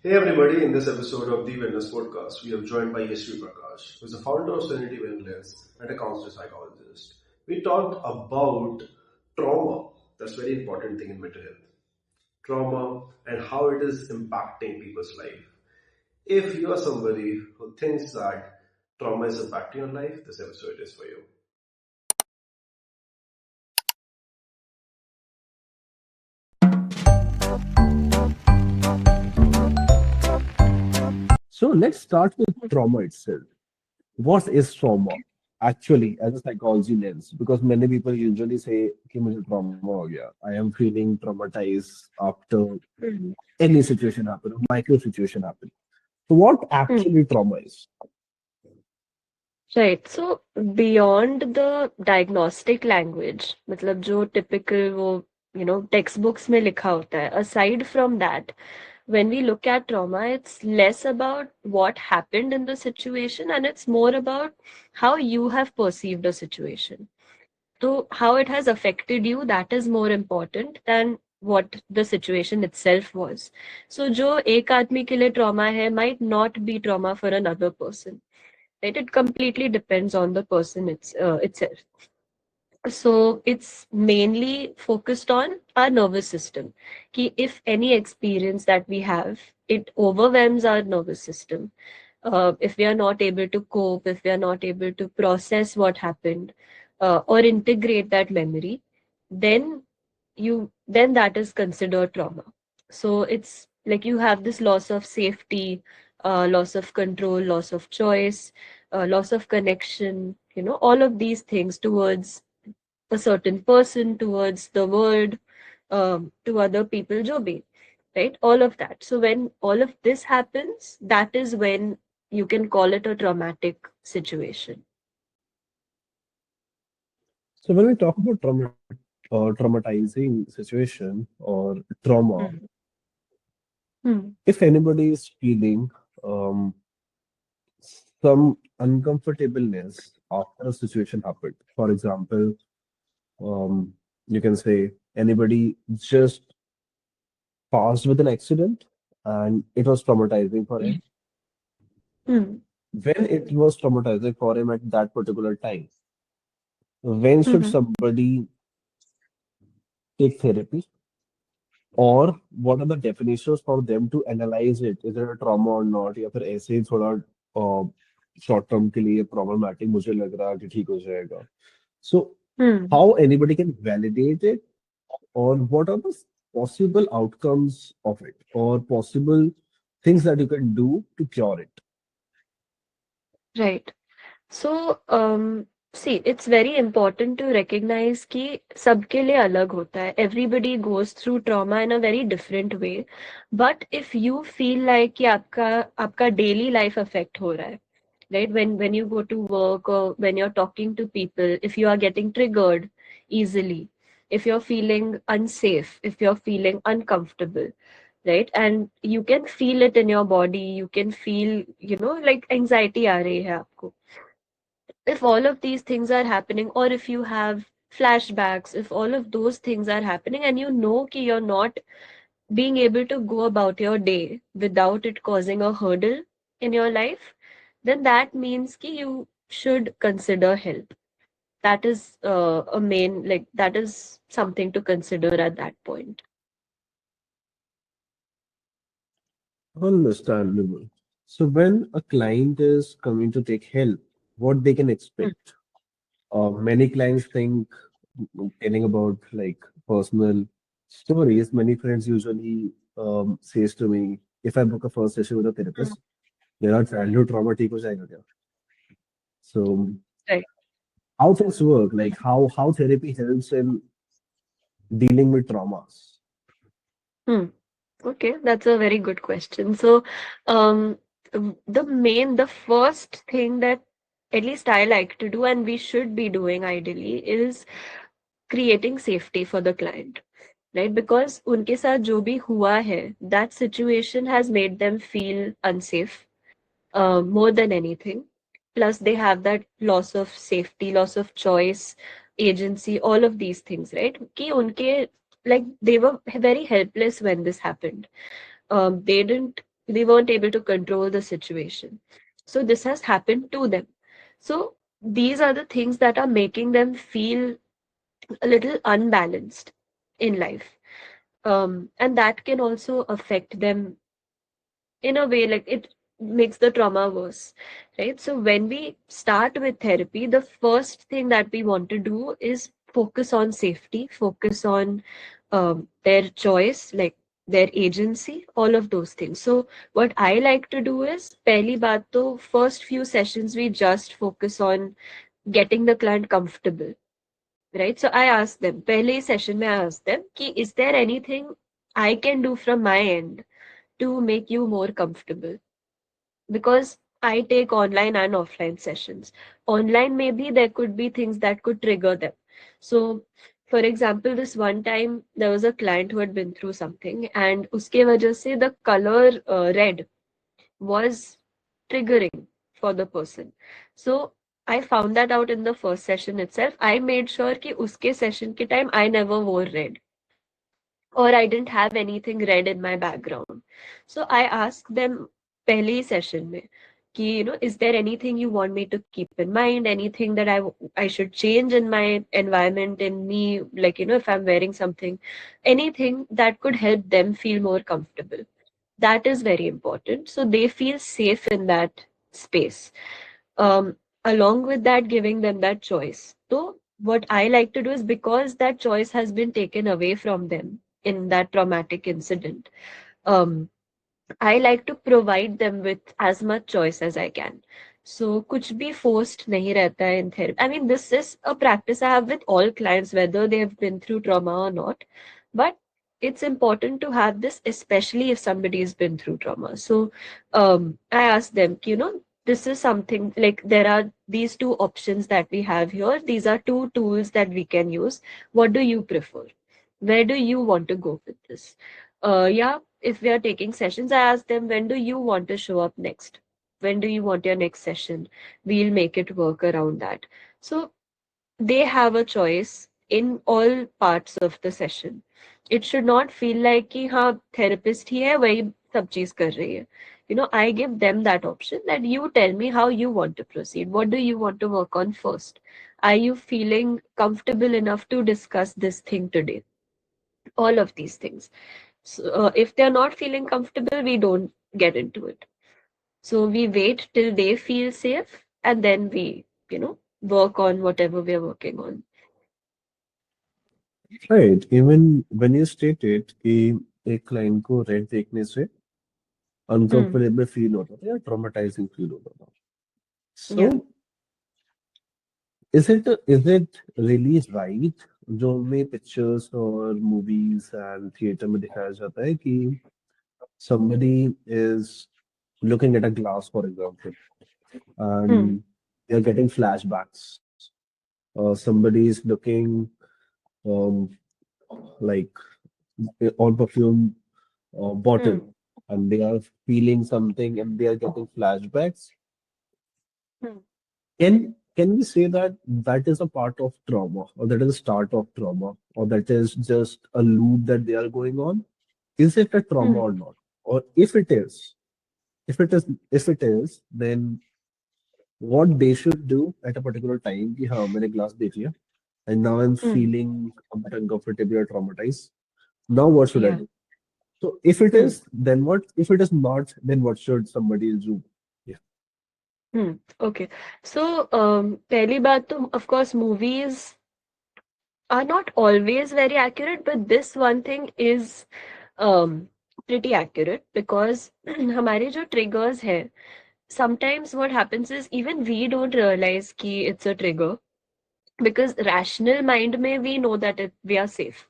Hey everybody, in this episode of the Wellness Podcast, we are joined by Yashvi Praash, who is the founder of Senative Wellness and a counseling psychologist. We talked about trauma. That's a very important thing in mental health. Trauma and how it is impacting people's life. If you are somebody who thinks that trauma is impacting your life, this episode is for you. So let's start with trauma itself. What is trauma actually as a psychology lens? Because many people usually say कि मुझे trauma हो गया. I am feeling traumatized after Mhm. any situation happen, or micro situation happen. So what Hmm. actually trauma is? Right. So beyond the diagnostic language, मतलब जो typical वो textbooks में लिखा होता है, aside from that, when we look at trauma, it's less about what happened in the situation and it's more about how you have perceived a situation. So how it has affected you, that is more important than what the situation itself was. So जो एक आदमी के लिए trauma है might not be trauma for another person. Right? It completely depends on the person itself. So it's mainly focused on our nervous system. Ki if any experience that we have, it overwhelms our nervous system. If we are not able to cope, if we are not able to process what happened, or integrate that memory, then then that is considered trauma. So it's like you have this loss of safety, loss of control, loss of choice, loss of connection, all of these things towards a certain person, towards the world, to other people, jo bhi, right? All of that. So when all of this happens, that is when you can call it a traumatic situation. So when we talk about traumatizing situation or trauma, Hmm. Hmm. if anybody is feeling um, some uncomfortableness after a situation happened, for example, um, you can say anybody just passed with an accident and it was traumatizing for him. Hmm. When it was traumatizing for him at that particular time, when should Hmm. somebody take therapy? Or what are the definitions for them to analyze it? Is it a trauma or not? या फिर ऐसे ही थोड़ा short term के लिए problematic मुझे लग रहा कि ठीक हो जाएगा. So Hmm. how anybody can validate it, or what are the possible outcomes of it, or possible things that you can do to cure it? Right. So, see, it's very important to recognize कि सबके लिए अलग होता है. Everybody goes through trauma in a very different way. But if you feel like कि आपका daily life affect हो रहा है, right? When you go to work or when you're talking to people, if you are getting triggered easily, if you're feeling unsafe, if you're feeling uncomfortable, right? And you can feel it in your body, you can feel, like anxiety आ रही है आपको. If all of these things are happening, or if you have flashbacks, if all of those things are happening and you know कि you're not being able to go about your day without it causing a hurdle in your life, then that means कि you should consider help. That is that is something to consider at that point. Understandable. So when a client is coming to take help, what they can Hmm. expect? Many clients think, telling about like personal stories. Many friends usually says to me, if I book a first session with a Hmm. therapist, मेरा childhood trauma ठीक हो जाएगा क्या? So Right. how things work, like how therapy helps in dealing with traumas. Hmm. Okay, that's a very good question. So, um, the first thing that at least I like to do and we should be doing ideally is creating safety for the client, right? Because उनके साथ जो भी हुआ है, that situation has made them feel unsafe, more than anything. Plus, they have that loss of safety, loss of choice, agency, all of these things, right? कि उनके like they were very helpless when this happened. They didn't. We weren't able to control the situation. So this has happened to them. So these are the things that are making them feel a little unbalanced in life. And that can also affect them in a way, like it makes the trauma worse, right? So when we start with therapy, the first thing that we want to do is focus on safety, focus on their choice, like their agency, all of those things. So what I like to do is, pehli baat to, first few sessions we just focus on getting the client comfortable, right? So I asked them, pehle session mein I asked them ki, is there anything I can do from my end to make you more comfortable? Because I take online and offline sessions. Online, maybe there could be things that could trigger them. So, for example, this one time there was a client who had been through something, and uske wajah se the color red was triggering for the person. So, I found that out in the first session itself. I made sure कि उसके session के time I never wore red, or I didn't have anything red in my background. So I asked them pehle session mein ki, is there anything you want me to keep in mind? Anything that I should change in my environment, in me, like, if I'm wearing something, anything that could help them feel more comfortable. That is very important. So they feel safe in that space. Um, Along with that, giving them that choice. So what I like to do is, because that choice has been taken away from them in that traumatic incident, um, I like to provide them with as much choice as I can. So कुछ भी forced नहीं रहता है in therapy. I mean, this is a practice I have with all clients, whether they have been through trauma or not. But it's important to have this, especially if somebody has been through trauma. So I ask them, this is something like, there are these two options that we have here. These are two tools that we can use. What do you prefer? Where do you want to go with this? Yeah, if we are taking sessions, I ask them, when do you want to show up next? When do you want your next session? We'll make it work around that. So they have a choice in all parts of the session. It should not feel like कि हाँ therapist ही है वही सब चीज कर रही है. I give them that option, that you tell me how you want to proceed. What do you want to work on first? Are you feeling comfortable enough to discuss this thing today? All of these things. So, if they're not feeling comfortable, we don't get into it. So we wait till they feel safe, and then we, work on whatever we're working on. Right. Even when you stated कि एक client को red देखने से Hmm. Uncomfortable feel होता था या traumatising feel होता था, सो Yeah. Is it really right जो हमें पिक्चर्स और मूवीज एंड थिएटर में दिखाया जाता है कि somebody is looking at a glass, for example, Hmm. and they're getting flashbacks. Somebody is looking um, like on perfume bottle, Hmm. and they are feeling something and they are getting flashbacks. Hmm. Can we say that that is a part of trauma, or that is a start of trauma, or that is just a loop that they are going on? Is it a trauma Hmm. or not? Or if it is, then what they should do at a particular time कि हाँ मैंने glass देख लिया and now I'm Hmm. feeling a bit uncomfortable or traumatized. Now what should I Yeah. do? So if it Hmm. is, then what? If it is not, then what should somebody do? Yeah. Hmm. Okay. So, पहली बात तो, of course, movies are not always very accurate, but this one thing is um, pretty accurate, because हमारे जो triggers है, sometimes what happens is, even we don't realize कि it's a trigger, because rational mind में we know that we are safe,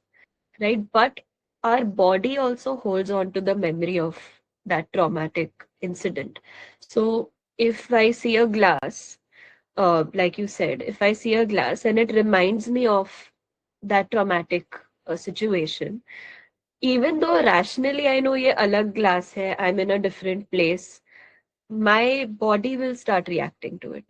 right? But our body also holds on to the memory of that traumatic incident. So if I see a glass, like you said, if I see a glass and it reminds me of that traumatic situation, even though rationally I know ये अलग glass है, I'm in a different place, my body will start reacting to it.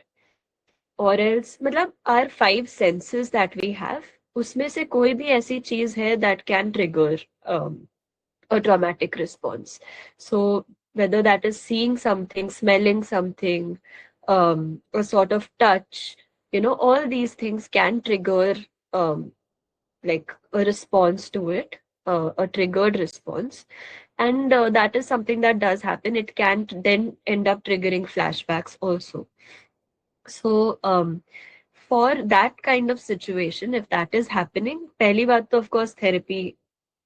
Or else, मतलब our five senses that we have, उसमें से कोई भी ऐसी चीज है that can trigger um, a traumatic response. So whether that is seeing something, smelling something, a sort of touch, all these things can trigger um, like a response to it, a triggered response. And that is something that does happen. It can then end up triggering flashbacks also. So, for that kind of situation, if that is happening, pehli baat to of course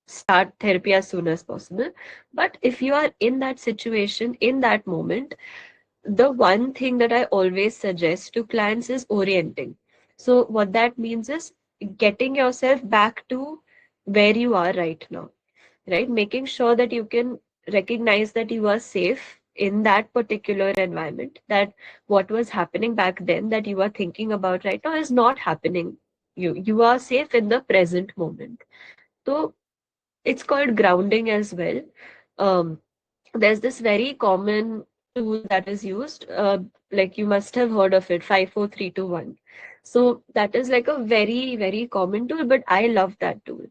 start therapy as soon as possible. But if you are in that situation, in that moment, the one thing that I always suggest to clients is orienting. So, what that means is getting yourself back to where you are right now, right? Making sure that you can recognize that you are safe in that particular environment, that what was happening back then that you are thinking about right now is not happening. You are safe in the present moment. So it's called grounding as well. Um, there's this very common tool that is used, like you must have heard of it, 5 4 3 2 1. So that is like a very very common tool, but I love that tool.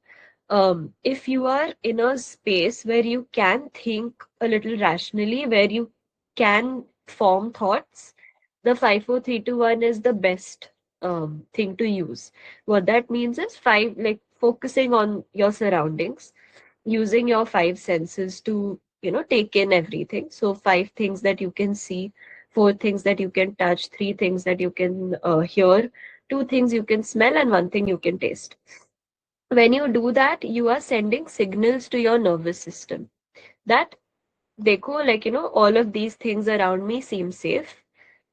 If you are in a space where you can think a little rationally, where you can form thoughts, the 5 4 3 2 1 is the best thing to use. What that means is five, like focusing on your surroundings, using your five senses to, take in everything. So, five things that you can see, four things that you can touch, three things that you can hear, two things you can smell, and one thing you can taste. When you do that, you are sending signals to your nervous system that, dekho, like, all of these things around me seem safe,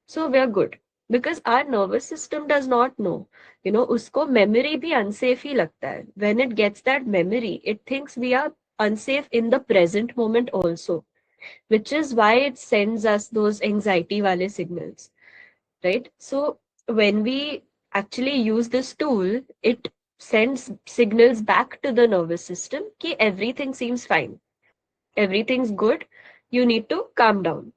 so we are good. Because our nervous system does not know, usko memory bhi unsafe hi lagta hai. When it gets that memory, it thinks we are unsafe in the present moment also, which is why it sends us those anxiety wale signals, right? So when we actually use this tool, it sends signals back to the nervous system ki everything seems fine, everything's good, you need to calm down.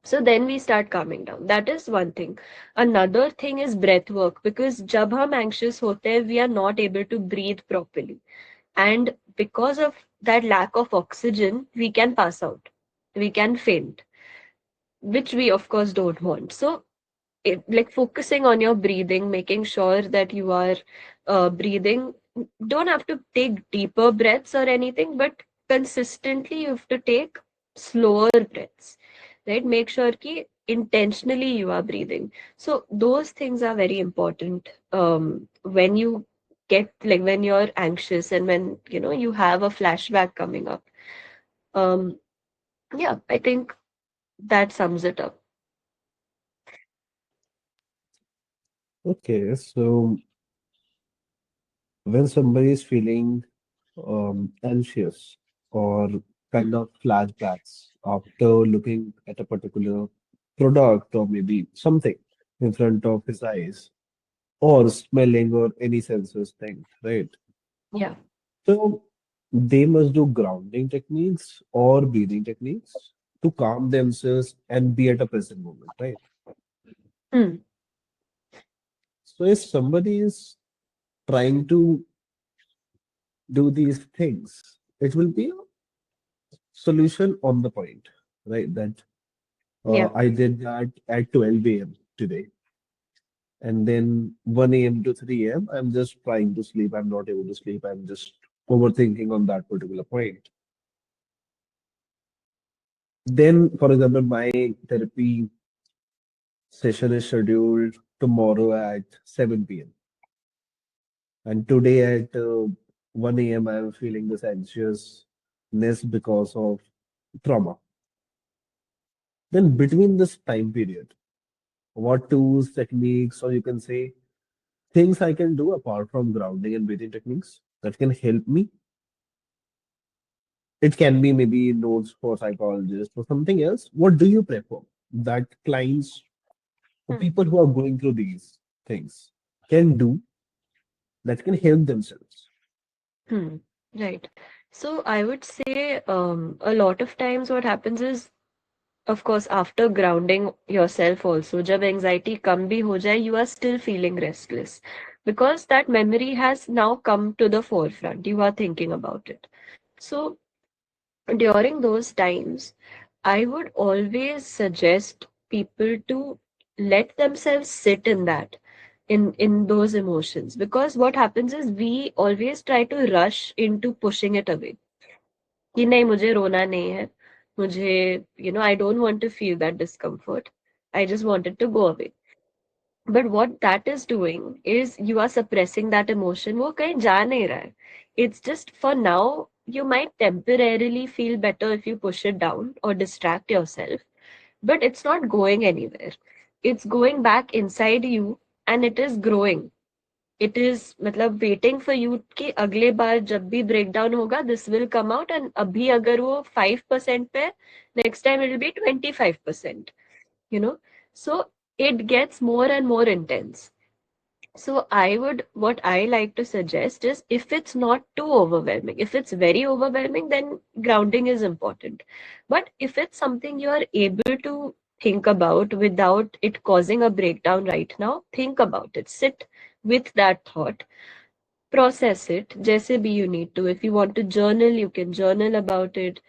So then we start calming down. That is one thing. Another thing is breath work, because jab hum anxious hote hain, we are not able to breathe properly. And because of that lack of oxygen, we can pass out. We can faint, which we of course don't want. So like focusing on your breathing, making sure that you are breathing. Don't have to take deeper breaths or anything, but consistently you have to take slower breaths, right? Make sure ki intentionally you are breathing. So those things are very important when you get, like, when you're anxious and when you have a flashback coming up. Um, yeah, I think that sums it up. Okay, so when somebody is feeling anxious or kind of flashbacks after looking at a particular product or maybe something in front of his eyes or smelling or any senses thing, right? Yeah. So they must do grounding techniques or breathing techniques to calm themselves and be at a present moment, right? Hmm. So if somebody is trying to do these things, it will be a solution on the point, right? That Yeah. I did that at 12 a.m. today, and then 1 a.m. to 3 a.m. I'm just trying to sleep. I'm not able to sleep. I'm just overthinking on that particular point. Then, for example, my therapy session is scheduled tomorrow at 7 p.m. And today at 1 a.m. I'm feeling this anxiousness because of trauma. Then between this time period, what tools, techniques, or you can say things I can do apart from grounding and breathing techniques that can help me. It can be maybe notes for psychologists or something else. What do you prefer that clients or Hmm. people who are going through these things can do that can help themselves? Hmm. Right. So I would say a lot of times what happens is, of course, after grounding yourself also, jab anxiety kam bhi ho jaye, you are still feeling restless because that memory has now come to the forefront. You are thinking about it. So during those times, I would always suggest people to let themselves sit in that, in those emotions, because what happens is we always try to rush into pushing it away. कि नहीं मुझे रोना नहीं है, मुझे I don't want to feel that discomfort. I just want it to go away. But what that is doing is you are suppressing that emotion. वो कहीं जा नहीं रहा है. It's just for now. You might temporarily feel better if you push it down or distract yourself, but it's not going anywhere. It's going back inside you and it is growing. It is मतलब waiting for you कि अगले बार जब भी breakdown होगा this will come out, and अभी अगर वो 5% पे next time it will be 25%, you know. So it gets more and more intense. So what I like to suggest is, if it's not too overwhelming, if it's very overwhelming, then grounding is important. But if it's something you are able to think about without it causing a breakdown right now, think about it. Sit with that thought, process it, जैसे भी you need to. If you want to journal, you can journal about it.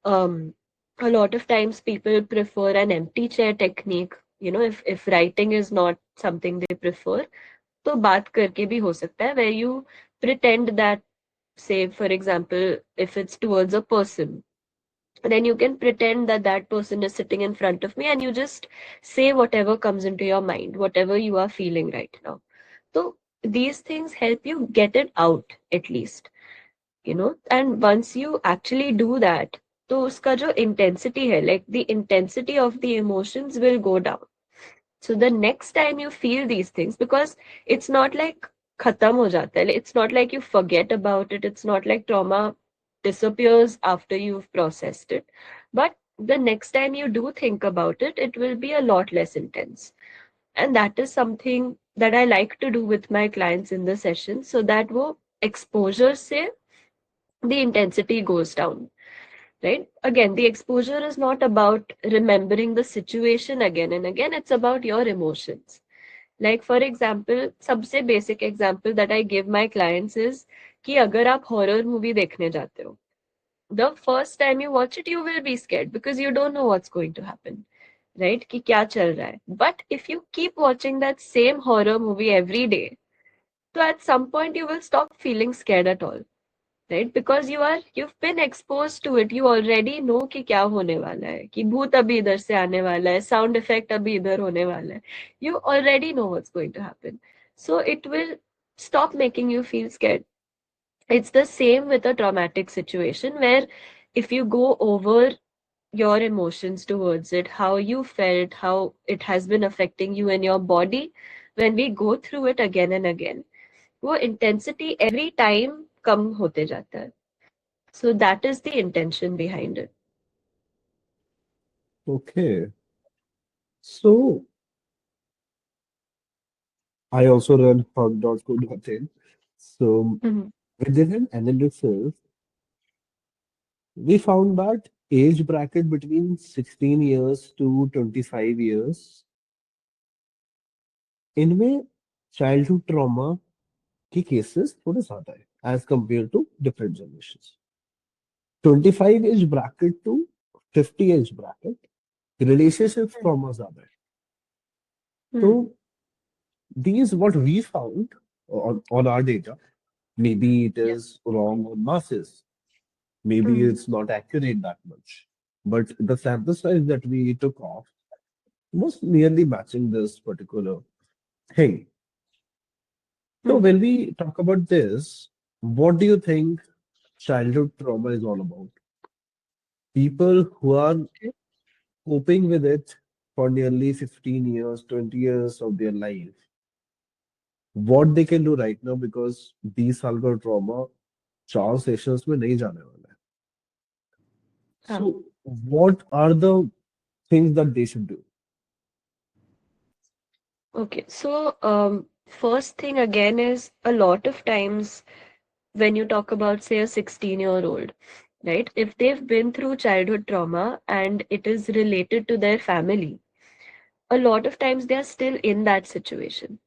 Um, a lot of times people prefer an empty chair technique. If writing is not something they prefer, तो बात करके भी हो सकता है, where you pretend that, say for example, if it's towards a person, then you can pretend that that person is sitting in front of me and you just say whatever comes into your mind, whatever you are feeling right now. So these things help you get it out at least, and once you actually do that, तो उसका जो intensity है, like the intensity of the emotions will go down. So the next time you feel these things, because it's not like khatam ho jata hai, it's not like you forget about it, it's not like trauma disappears after you've processed it. But the next time you do think about it, it will be a lot less intense. And that is something that I like to do with my clients in the session, so that wo exposure se the intensity goes down. Right? Again, the exposure is not about remembering the situation again and again, it's about your emotions. Like for example, सबसे basic example that I give my clients is कि अगर आप horror movie देखने जाते हो, the first time you watch it, you will be scared because you don't know what's going to happen, right? कि क्या चल रहा है. But if you keep watching that same horror movie every day, so at some point you will stop feeling scared at all, right? Because you've been exposed to it. You already know कि क्या होने वाला है, कि भूत अभी इधर से आने वाला है, sound effect अभी इधर होने वाला है. You already know what's going to happen. So it will stop making you feel scared. It's the same with a traumatic situation, where if you go over your emotions towards it, how you felt, how it has been affecting you and your body, when we go through it again and again, वो intensity every time कम होते जाता है. So that is the intention behind it. Okay. So I also run hug.co.in. So Mhm. we did an analysis. We found that age bracket between 16 years to 25 years, इनमें childhood trauma की cases थोड़े ज्यादा है as compared to different generations. 25 age bracket to 50 age bracket, relationship trauma ज्यादा है. Hmm. So these what we found on our data. Maybe it Yeah. is wrong on masses. Maybe Hmm. it's not accurate that much. But the sample size that we took off was nearly matching this particular thing. So Hmm. when we talk about this, what do you think childhood trauma is all about? People who are Okay. coping with it for nearly 15 years, 20 years of their life, what they can do right now, because 20 साल का trauma 4 sessions में नहीं जाने वाला है. हाँ. So what are the things that they should do? Okay. So first thing again is, a lot of times when you talk about, say, a 16-year-old, right? If they've been through childhood trauma and it is related to their family, a lot of times they are still in that situation,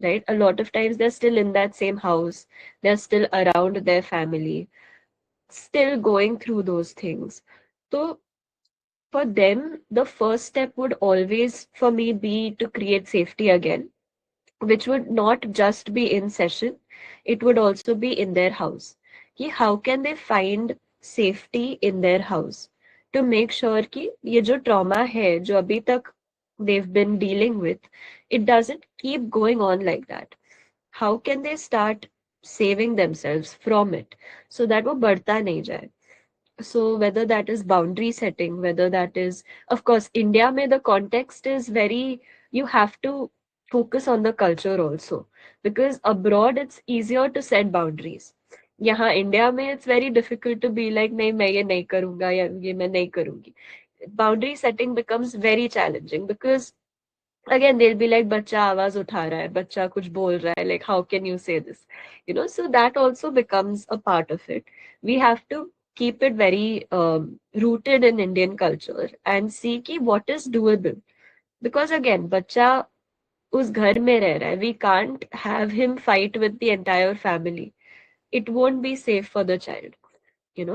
right? A lot of times they're still in that same house, they're still around their family, still going through those things. So For them, the first step would always, for me, be to create safety again, which would not just be in session, it would also be in their house. कि how can they find safety in their house to make sure कि ये जो trauma है, जो अभी तक they've been dealing with, it doesn't keep going on like that. How can they start saving themselves from it so that वो बढ़ता नहीं जाए? So whether that is boundary setting, whether that is, of course, India mein the context is very, you have to focus on the culture also, because abroad it's easier to set boundaries. यहाँ India में it's very difficult to be like नहीं मैं ये नहीं करूँगा या ये मैं नहीं करूँगी. Boundary setting becomes very challenging because again they'll be like बच्चा आवाज उठा रहा है, बच्चा कुछ बोल रहा है, like how can you say this, so that also becomes a part of it. We have to keep it very rooted in Indian culture and see कि what is doable, because again बच्चा उस घर में रह रहा है, we can't have him fight with the entire family. It won't be safe for the child.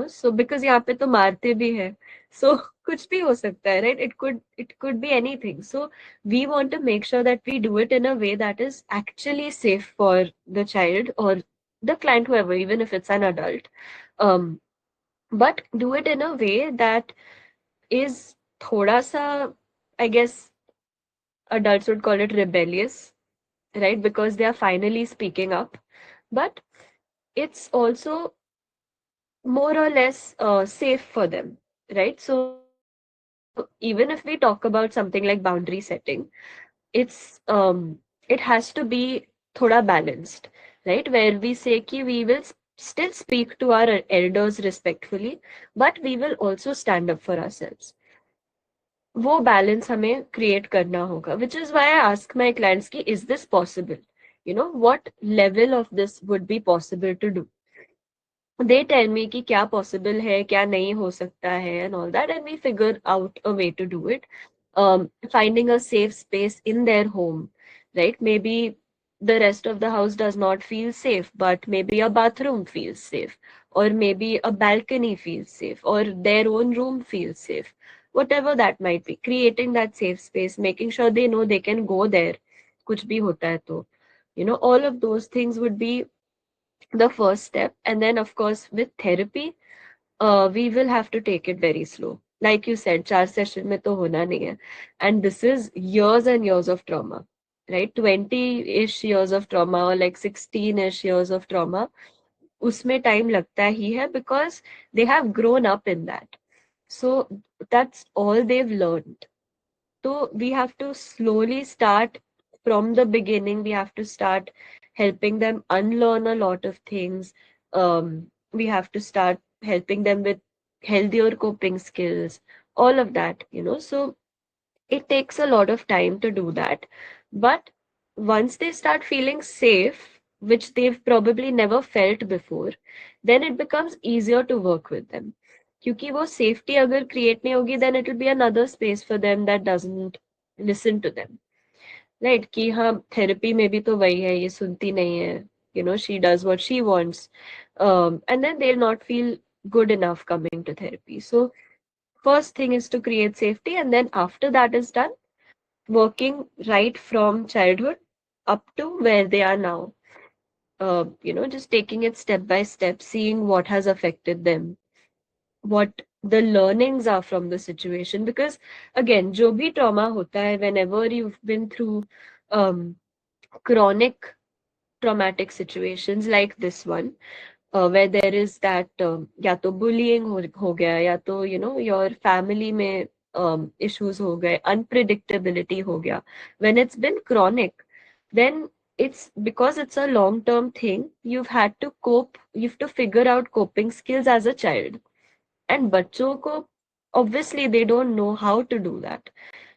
So because यहाँ पे तो मारते भी हैं, so कुछ भी हो सकता है, right? It could be anything. So we want to make sure that we do it in a way that is actually safe for the child or the client, whoever, even if it's an adult. um but do it in a way that is thoda sa, I guess adults would call it rebellious, right? Because they are finally speaking up, but it's also more or less safe for them, right? So even if we talk about something like boundary setting, it has to be thoda balanced, right? Where we say कि we will still speak to our elders respectfully, but we will also stand up for ourselves. वो balance हमें create करना होगा, which is why I ask my clients कि is this possible, what level of this would be possible to do. They tell me कि क्या possible है, क्या नहीं हो सकता है, and all that, and we figure out a way to do it. Finding a safe space in their home, right? Maybe the rest of the house does not feel safe, but maybe a bathroom feels safe, or maybe a balcony feels safe, or their own room feels safe. Whatever that might be, creating that safe space, making sure they know they can go there. कुछ भी होता है तो, all of those things would be the first step. And then of course with therapy, we will have to take it very slow. Like you said, 4 session में तो होना नहीं है. And this is years and years of trauma, right? 20-ish years of trauma, or like 16-ish years of trauma. उसमें time लगता ही है because they have grown up in that. So that's all they've learned. So we have to slowly start from the beginning. We have to start helping them unlearn a lot of things. We have to start helping them with healthier coping skills, all of that. So it takes a lot of time to do that. But once they start feeling safe, which they've probably never felt before, then it becomes easier to work with them. क्योंकि वो safety अगर create नहीं होगी, then it will be another space for them that doesn't listen to them. Right? कि हाँ therapy में भी तो वही है, ये सुनती नहीं है. She does what she wants. And then they'll not feel good enough coming to therapy. So first thing is to create safety, and then after that is done, working right from childhood up to where they are now. Just taking it step by step, seeing what has affected them, what the learnings are from the situation. Because again, जो भी trauma होता है, whenever you've been through um, chronic traumatic situations like this one, where there is that या तो bullying हो गया, या तो your family में issues हो गए, unpredictability हो गया. When it's been chronic, then it's because it's a long term thing. You've had to cope. You have to figure out coping skills as a child. And बच्चों को obviously they don't know how to do that.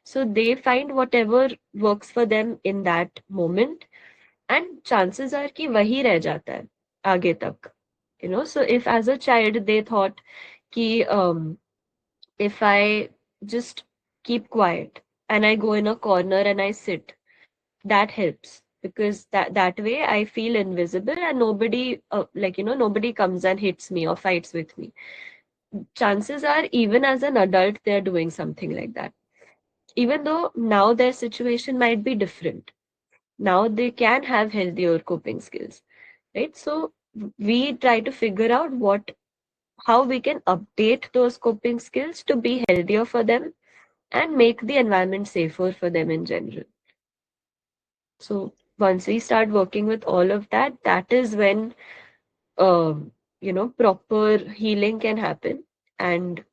So they find whatever works for them in that moment, and chances are कि वही रह जाता है आगे तक. So if as a child they thought कि if I just keep quiet and I go in a corner and I sit, that helps, because that way I feel invisible and nobody nobody comes and hits me or fights with me. chances are even as an adult they're doing something like that, even though now their situation might be different. Now they can have healthier coping skills, right? So we try to figure out how we can update those coping skills to be healthier for them and make the environment safer for them in general. So once we start working with all of that, that is when proper healing can happen. And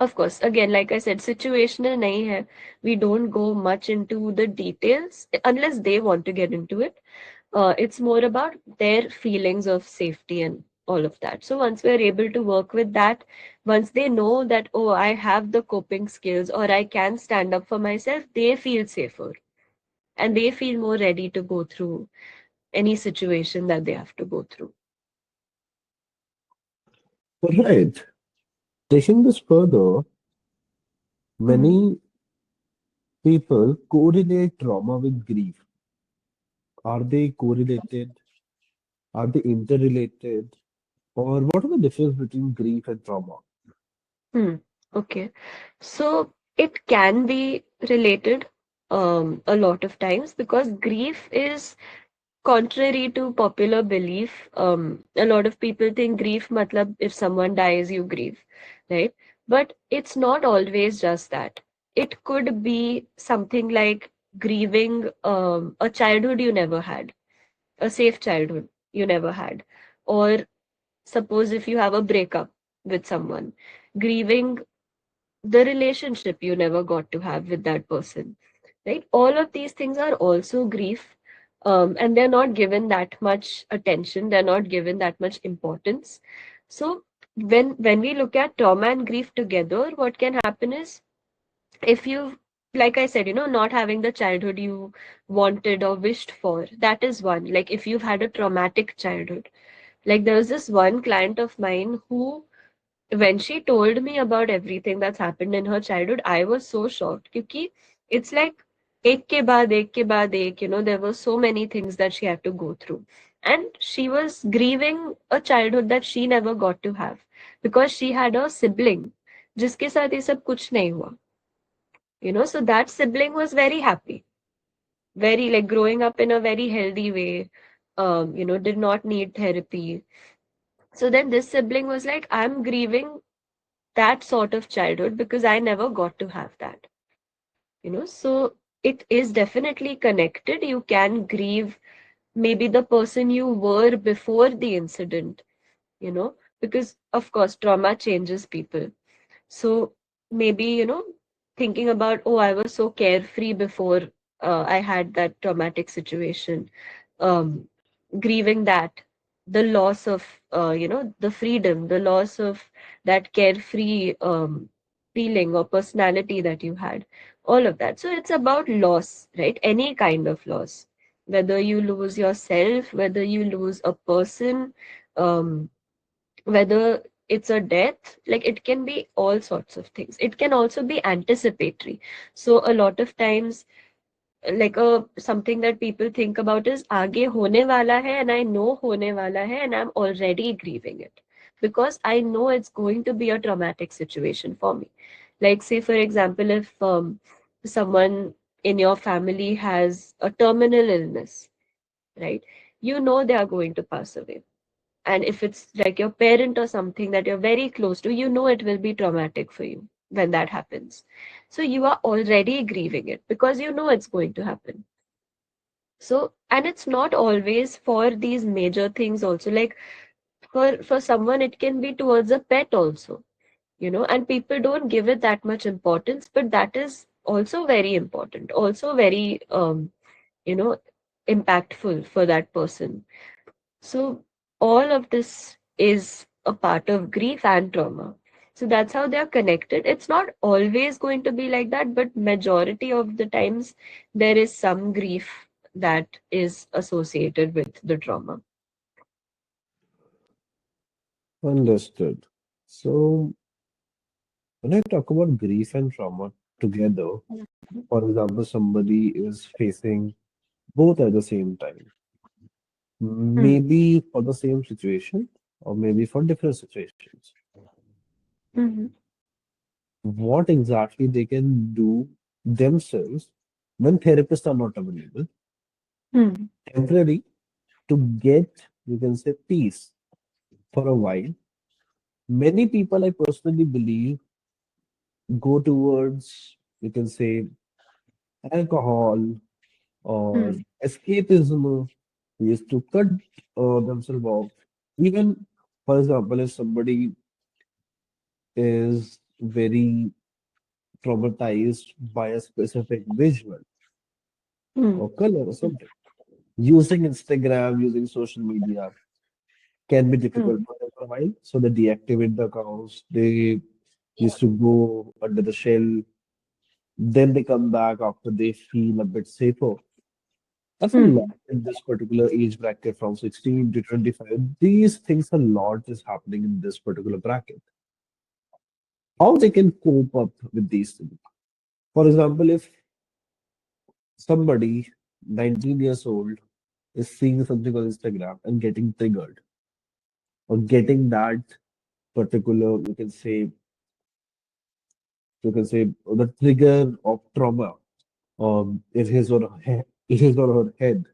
of course, again, like I said, situational nahi hai. We don't go much into the details unless they want to get into it. It's more about their feelings of safety and all of that. So once we're able to work with that, once they know that, oh, I have the coping skills or I can stand up for myself, they feel safer and they feel more ready to go through any situation that they have to go through. Right. Taking this further, Mhm. many people correlate trauma with grief. Are they correlated? Are they interrelated? Or what are the difference between grief and trauma? Hmm. Okay. So it can be related a lot of times because grief is contrary to popular belief. A lot of people think grief matlab if someone dies, you grieve, right? But it's not always just that. It could be something like grieving a childhood you never had, a safe childhood you never had, or suppose if you have a breakup with someone, grieving the relationship you never got to have with that person, right? All of these things are also grief, and they're not given that much attention, they're not given that much importance. So when we look at trauma and grief together, what can happen is, if you, like I said, not having the childhood you wanted or wished for, that is one. Like if you've had a traumatic childhood, like there was this one client of mine who, when she told me about everything that's happened in her childhood, I was so shocked because it's like ek ke baad ek, there were so many things that she had to go through. And she was grieving a childhood that she never got to have because she had a sibling जिसके साथ ये सब कुछ नहीं हुआ. So that sibling was very happy, very like growing up in a very healthy way, did not need therapy. So then this sibling was like, I'm grieving that sort of childhood because I never got to have that. So it is definitely connected. You can grieve maybe the person you were before the incident, because of course trauma changes people. So maybe, thinking about, oh, I was so carefree before I had that traumatic situation, um, grieving that, the loss of, the freedom, the loss of that carefree feeling or personality that you had, all of that. So it's about loss, right? Any kind of loss, whether you lose yourself, whether you lose a person, um, whether it's a death, like it can be all sorts of things. It can also be anticipatory. So a lot of times, like something that people think about is आगे होने वाला है, and I know होने वाला है, and I'm already grieving it because I know it's going to be a traumatic situation for me. Like say for example, if someone in your family has a terminal illness, right? They are going to pass away, and if it's like your parent or something that you're very close to, it will be traumatic for you when that happens. So you are already grieving it because it's going to happen. So, and it's not always for these major things also. Like for someone, it can be towards a pet also, and people don't give it that much importance, but that is also very important, also very, you know, impactful for that person. So all of this is a part of grief and trauma. So that's how they are connected. It's not always going to be like that, but majority of the times there is some grief that is associated with the trauma. Understood. So, when I talk about grief and trauma together, for example, somebody is facing both at the same time, Hmm. maybe for the same situation or maybe for different situations. Mm-hmm. what exactly they can do themselves when therapists are not available, Hmm. temporary, to get, you can say, peace for a while. Many people, I personally believe, go towards, you can say, alcohol or Hmm. escapism, is to cut themselves off. Even, for example, if somebody is very traumatized by a specific visual Hmm. or color or something, using Instagram, using social media can be difficult Hmm. for them for a while. So they deactivate the accounts. They used to go under the shell. Then they come back after they feel a bit safer. That's a lot Hmm. in this particular age bracket from 16 to 25. These things, a lot is happening in this particular bracket. How they can cope up with these things. For example, if somebody 19 years old is seeing something on Instagram and getting triggered or getting that particular, you can say the trigger of trauma in his or in his or her head,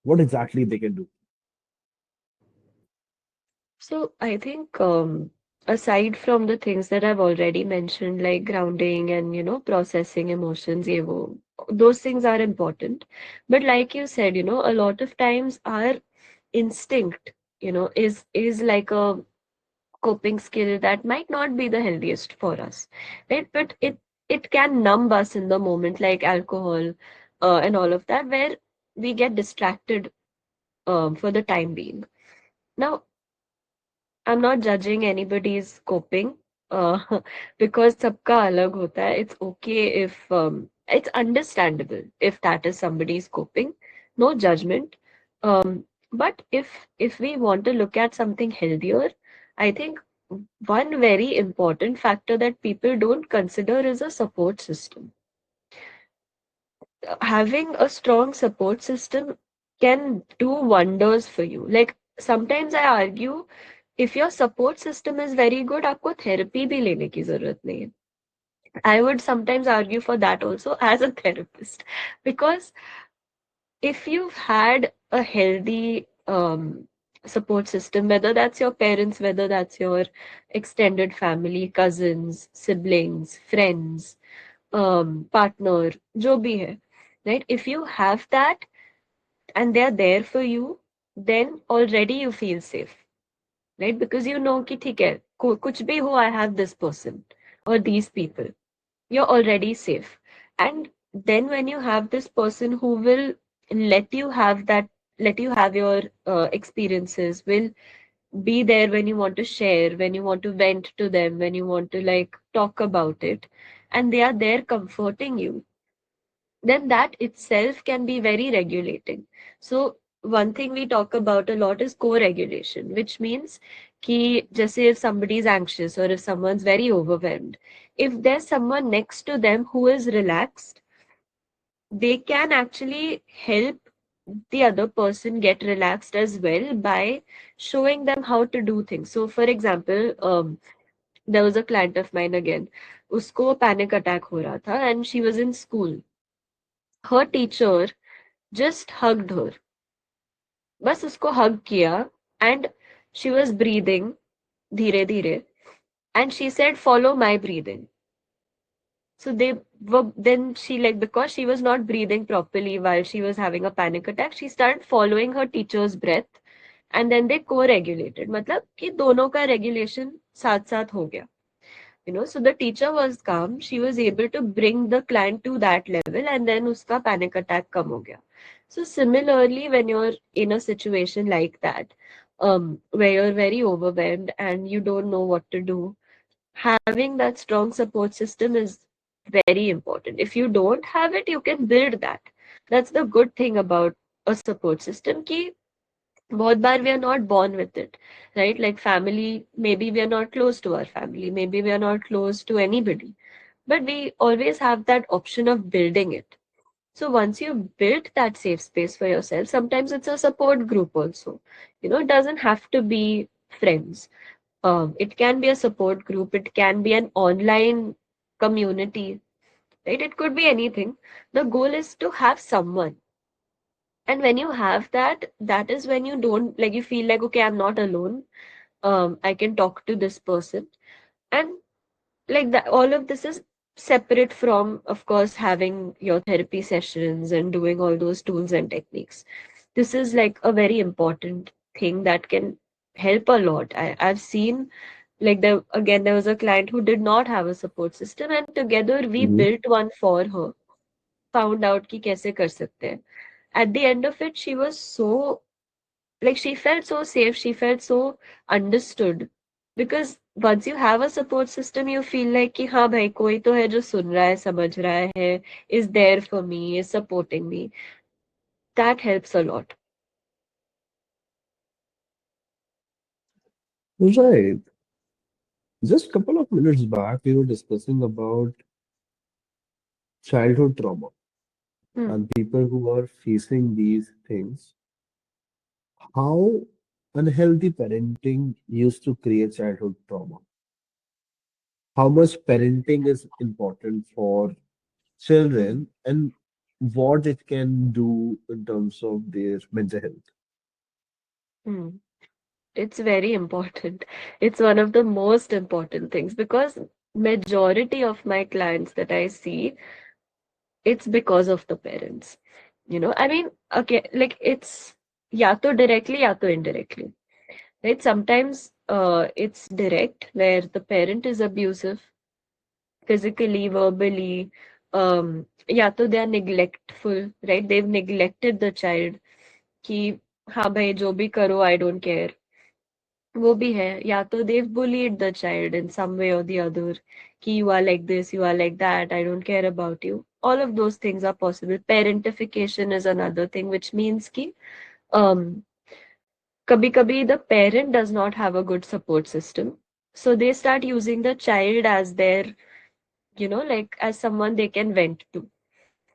what exactly they can do? So I think aside from the things that I've already mentioned, like grounding and processing emotions, ye wo, those things are important. But like you said, a lot of times our instinct, is like a coping skill that might not be the healthiest for us, right? But it can numb us in the moment, like alcohol, and all of that, where we get distracted for the time being. Now, I'm not judging anybody's coping, because सबका अलग होता है. It's okay if it's understandable if that is somebody's coping. No judgment. But if we want to look at something healthier, I think one very important factor that people don't consider is a support system. Having a strong support system can do wonders for you. Like sometimes I argue, if your support system is very good, आपको therapy भी लेने की जरूरत नहीं है. I would sometimes argue for that also as a therapist, because if you've had a healthy support system, whether that's your parents, whether that's your extended family, cousins, siblings, friends, partner, जो भी है, right? If you have that and they're there for you, then already you feel safe, right? Because you know कि ठीक है, कुछ भी हो, I have this person or these people. You're already safe. And then when you have this person who will let you have that, let you have your experiences, will be there when you want to share, when you want to vent to them, when you want to like talk about it, and they are there comforting you, then that itself can be very regulating. So one thing we talk about a lot is co-regulation, which means कि जैसे if somebody is anxious or if someone's very overwhelmed, if there's someone next to them who is relaxed, they can actually help the other person get relaxed as well by showing them how to do things. So for example, there was a client of mine again, उसको panic attack हो रहा था and she was in school. Her teacher just hugged her. बस उसको hug किया and she was breathing धीरे धीरे and she said follow my breathing. So they were then she like because she was not breathing properly while she was having a panic attack, she started following her teacher's breath and then they co-regulated. मतलब कि दोनों का regulation साथ साथ हो गया. So the teacher was calm, she was able to bring the client to that level and then uska panic attack kam ho gaya. So similarly, when you're in a situation like that, where you're very overwhelmed and you don't know what to do, having that strong support system is very important. If you don't have it, you can build that. That's the good thing about a support system ki बहुत बार we are not born with it, right? Like family, maybe we are not close to our family, maybe we are not close to anybody, but we always have that option of building it. So once you build that safe space for yourself, sometimes it's a support group also. It doesn't have to be friends. It can be a support group, it can be an online community, right? It could be anything. The goal is to have someone. And when you have that, that is when you don't like you feel like, okay, I'm not alone. I can talk to this person. And like that, all of this is separate from, of course, having your therapy sessions and doing all those tools and techniques. This is like a very important thing that can help a lot. I've seen like there was a client who did not have a support system, and together we Mhm. built one for her, found out कि कैसे कर सकते हैं. At the end of it, she was so like she felt so safe, she felt so understood, because once you have a support system you feel like कि हाँ भाई कोई तो है जो सुन रहा है, समझ रहा है, is there for me, is supporting me. That helps a lot. Right. Just a couple of minutes back, we were discussing about childhood trauma Hmm. and people who are facing these things. How unhealthy parenting used to create childhood trauma. How much parenting is important for children and what it can do in terms of their mental health. Hmm. It's very important. It's one of the most important things, because majority of my clients that I see, it's because of the parents. I mean, okay, like it's ya to directly, ya to indirectly, right? Sometimes it's direct, where the parent is abusive, physically, verbally, ya to they are neglectful, right? They've neglected the child, कि हाँ भाई जो भी करो, I don't care. वो भी है, या तो they've bullied the child in some way or the other, कि you are like this, you are like that, I don't care about you. All of those things are possible. Parentification is another thing, which means कि um कभी कभी the parent does not have a good support system, so they start using the child as their, like as someone they can vent to,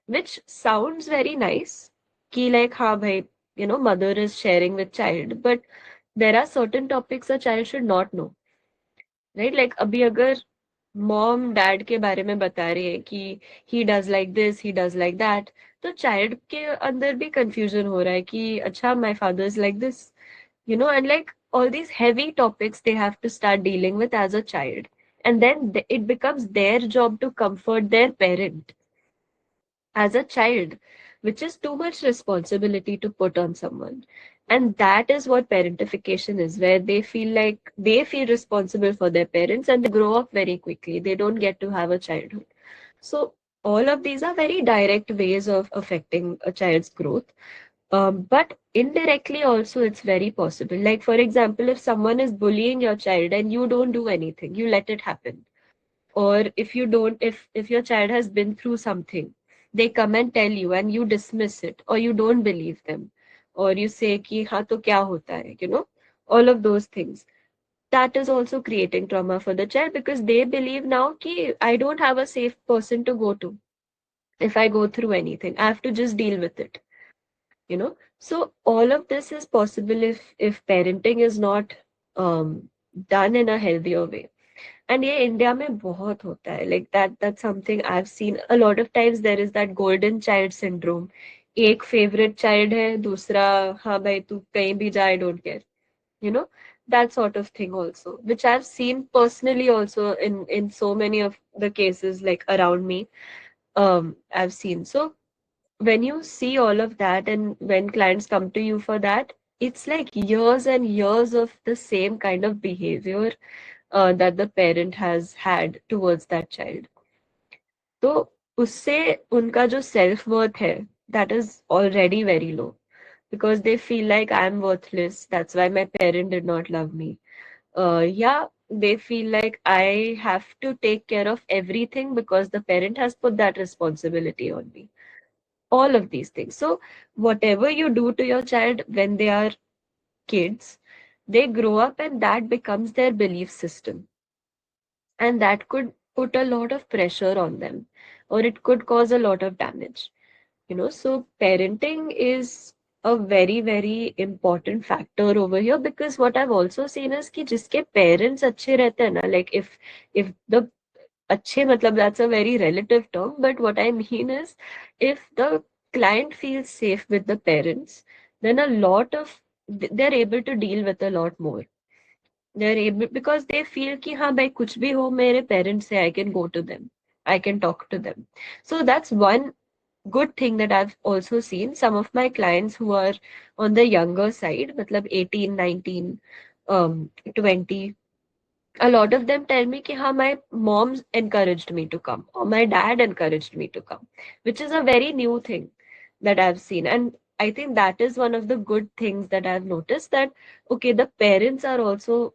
which sounds very nice, कि like हाँ भाई, mother is sharing with child, but there are certain topics a child should not know, right? Like अभी अगर mom dad के बारे में बता रही है कि he does like this, he does like that, तो चाइल्ड के अंदर भी कंफ्यूजन हो रहा है कि अच्छा my father is like this, and like all these heavy topics they have to start dealing with as a child, and then it becomes their job to comfort their parent as a child, which is too much responsibility to put on someone. And that is what parentification is, where they feel like they feel responsible for their parents and they grow up very quickly. They don't get to have a childhood. So, all of these are very direct ways of affecting a child's growth. But indirectly, also, it's very possible. Like, for example, if someone is bullying your child and you don't do anything, you let it happen, or if you don't, if your child has been through something, they come and tell you and you dismiss it, or you don't believe them, or you say ki ha to kya hota hai, all of those things, that is also creating trauma for the child, because they believe now ki I don't have a safe person to go to. If I go through anything, I have to just deal with it. So all of this is possible if parenting is not um, done in a healthier way. And ये India में बहुत होता है, like that's something I've seen a lot of times. There is that golden child syndrome. एक favorite child है, दूसरा हाँ भाई तू कहीं भी जा, I don't care, you know that sort of thing also, which I've seen personally also in so many of the cases like around me. I've seen. So when you see all of that and when clients come to you for that, it's like years and years of the same kind of behavior that the parent has had towards that child. तो उससे उनका जो self worth है, that is already very low, because they feel like I'm worthless, that's why my parent did not love me. Yeah, they feel like I have to take care of everything because the parent has put that responsibility on me. All of these things. So whatever you do to your child when they are kids, they grow up and that becomes their belief system, and that could put a lot of pressure on them, or it could cause a lot of damage. So parenting is a very very important factor over here, because what I've also seen is कि जिसके parents अच्छे रहते हैं ना, like if the अच्छे matlab that's a very relative term, but what I mean is if the client feels safe with the parents, then a lot of they're able to deal with a lot more. They're able because they feel कि हाँ भाई कुछ भी हो मेरे parents से I can go to them, I can talk to them. So that's one good thing that I've also seen. Some of my clients who are on the younger side, matlab 18, 19, 20, a lot of them tell me कि हाँ my mom encouraged me to come or my dad encouraged me to come, which is a very new thing that I've seen. And I think that is one of the good things that I've noticed, that okay, the parents are also,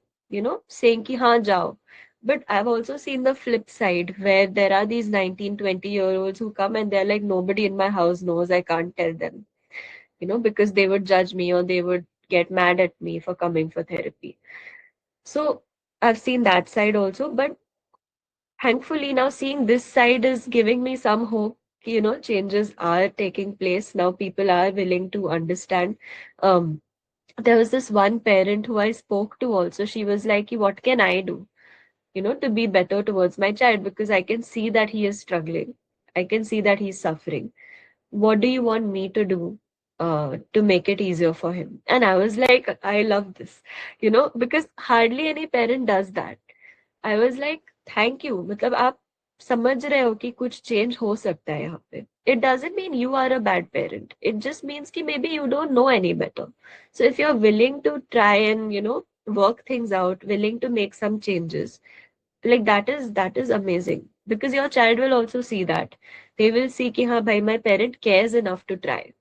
saying कि हाँ जाओ. But I've also seen the flip side where there are these 19, 20-year-olds who come and they're like, nobody in my house knows, I can't tell them, because they would judge me or they would get mad at me for coming for therapy. So I've seen that side also, but thankfully now seeing this side is giving me some hope. Changes are taking place now. People are willing to understand. Um, there was this one parent who I spoke to also. She was like, "What can I do, to be better towards my child? Because I can see that he is struggling. I can see that he's suffering. What do you want me to do to make it easier for him?" And I was like, I love this, because hardly any parent does that. I was like, thank you, मतलब आप समझ रहे हो कि कुछ change हो सकता है यहाँ पे. It doesn't mean you are a bad parent. It just means कि maybe you don't know any better. So if you're willing to try and work things out, willing to make some changes, like that is amazing, because your child will also see that. They will see कि हाँ भाई my parent cares enough to try.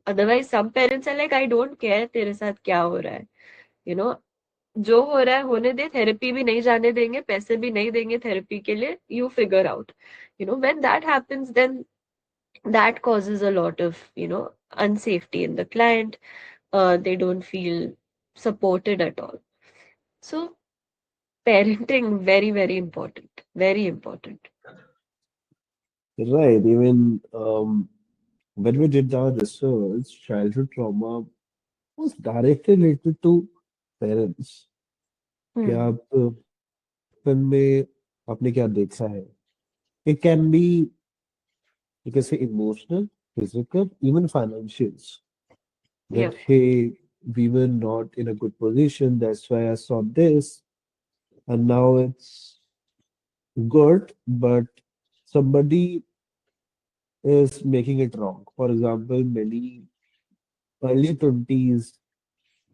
Otherwise some parents are like, I don't care तेरे साथ क्या हो रहा है, you know जो हो रहा है होने दे, थेरेपी भी नहीं जाने देंगे, पैसे भी नहीं देंगे थेरेपी के लिए, you figure out. When that happens, then that causes a lot of unsafety in the client. They don't feel supported at all. So parenting, very very important, very important. Right. Even when we did our research, childhood trauma was directly related to parents. कि Hmm. आप बचपन में आपने क्या देखा है? It can be, you can say, emotional, physical, even financials. Yeah. That hey, we were not in a good position, that's why I saw this, and now it's good, but somebody is making it wrong. For example, many early 20s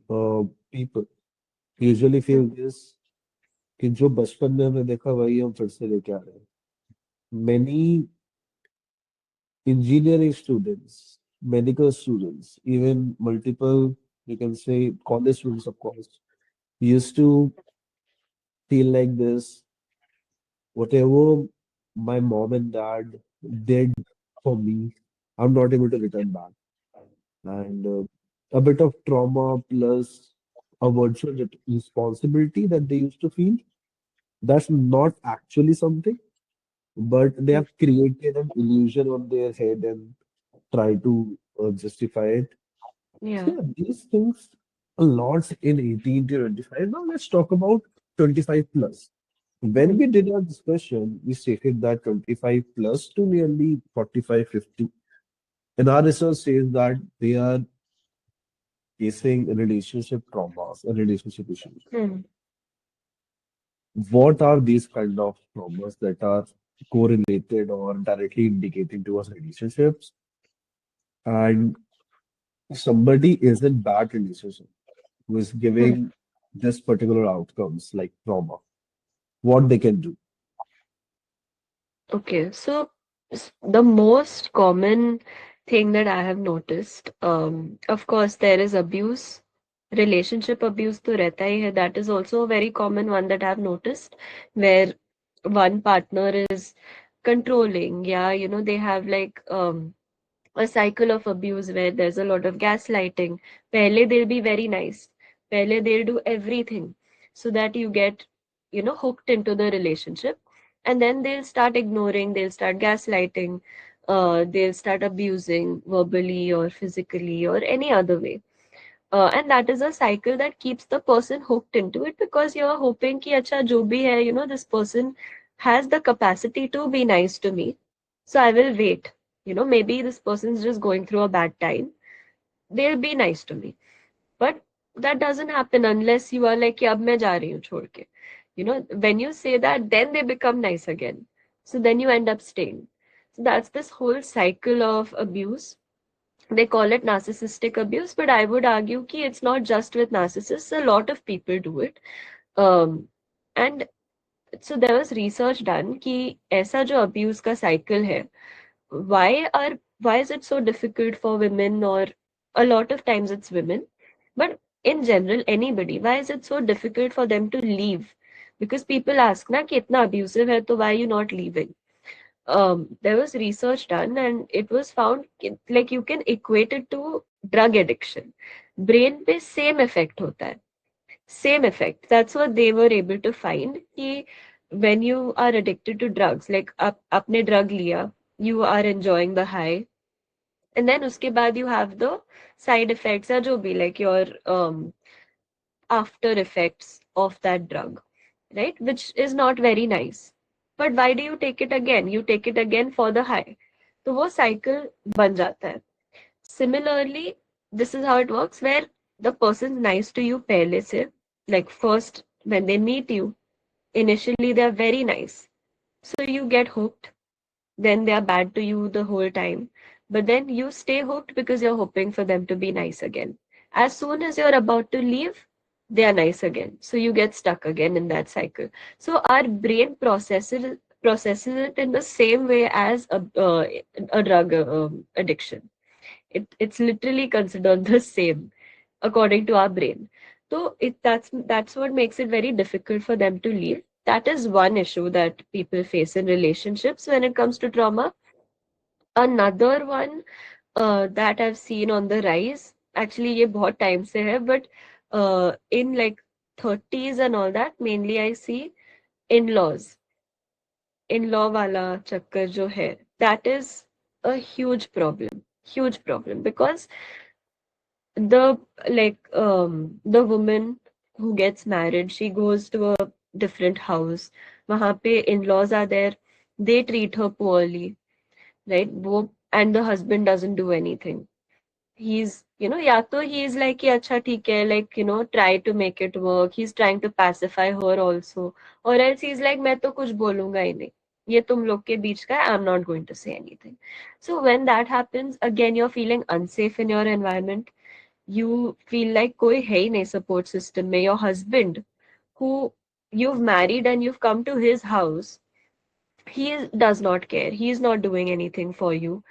uh, people usually feel Hmm. this कि जो बचपन में हमने देखा वही हम फिर से लेके आ रहे हैं. Many engineering students, medical students, even multiple, you can say college students, of course, used to feel like this. Whatever my mom and dad did for me, I'm not able to return back. And a bit of trauma plus a virtual responsibility that they used to feel. That's not actually something, but they Hmm. have created an illusion on their head and try to justify it. So Yeah. yeah, these things a lot in 18 to 25. Now let's talk about 25 plus. When Hmm. we did our discussion, we stated that 25 plus to nearly 45, 50. And our research says that they are facing relationship traumas and relationship issues. Hmm. What are these kind of traumas that are correlated or directly indicating towards relationships? And somebody is in bad relationship who is Hmm. giving this particular outcomes like trauma, what they can do. Okay, so the most common thing that I have noticed, of course, there is abuse. Relationship abuse to रहता ही है. That is also a very common one that I've noticed, where one partner is controlling. Yeah, they have like a cycle of abuse where there's a lot of gaslighting. पहले they'll be very nice. पहले they'll do everything so that you get, hooked into the relationship. And then they'll start ignoring, they'll start gaslighting. they'll start abusing verbally or physically or any other way. And that is a cycle that keeps the person hooked into it, because you're hoping ki acha jo bhi hai, this person has the capacity to be nice to me. So I will wait. Maybe this person's just going through a bad time. They'll be nice to me. But that doesn't happen unless you are like, कि अब मैं जा रही हूँ छोड़ के. When you say that, then they become nice again. So then you end up staying. So that's this whole cycle of abuse. They call it narcissistic abuse, but I would argue कि it's not just with narcissists. A lot of people do it. And so there was research done कि ऐसा जो abuse का cycle है, why is it so difficult for women, or a lot of times it's women, but in general anybody, why is it so difficult for them to leave? Because people ask na कि इतना abusive है तो why are you not leaving? There was research done and it was found like you can equate it to drug addiction. Brain पे same effect होता है, same effect. That's what they were able to find कि when you are addicted to drugs, like आपने drug लिया, you are enjoying the high, and then uske baad you have the side effects or jo bhi, like your after effects of that drug, right, which is not very nice. But why do you take it again? You take it again for the high. तो वो cycle बन जाता है. Similarly, this is how it works, where the person's nice to you pehle se, like first when they meet you, initially they are very nice, so you get hooked. Then they are bad to you the whole time. But then you stay hooked because you're hoping for them to be nice again. As soon as you're about to leave, they are nice again. So you get stuck again in that cycle. So our brain processes it in the same way as a drug addiction. It's literally considered the same according to our brain. So that's what makes it very difficult for them to leave. That is one issue that people face in relationships when it comes to trauma. Another one that I've seen on the rise, actually ये बहुत time से है, but in like 30s and all that, mainly I see in-laws, in-law वाला चक्कर जो है, that is a huge problem, because the the woman who gets married, she goes to a different house. वहाँ पे in-laws are there, they treat her poorly, right? वो, and the husband doesn't do anything. He's, या तो he is like कि अच्छा ठीक है, like, try to make it work. He's trying to pacify her also. Or else he's like, मैं तो कुछ बोलूंगा ही नहीं. ये तुम लोग के बीच का है, I'm not going to say anything. So when that happens, again, you're feeling unsafe in your environment. You feel like कोई है ही नहीं support system में. Your husband, who you've married and you've come to his house, he does not care. He's not doing anything for you.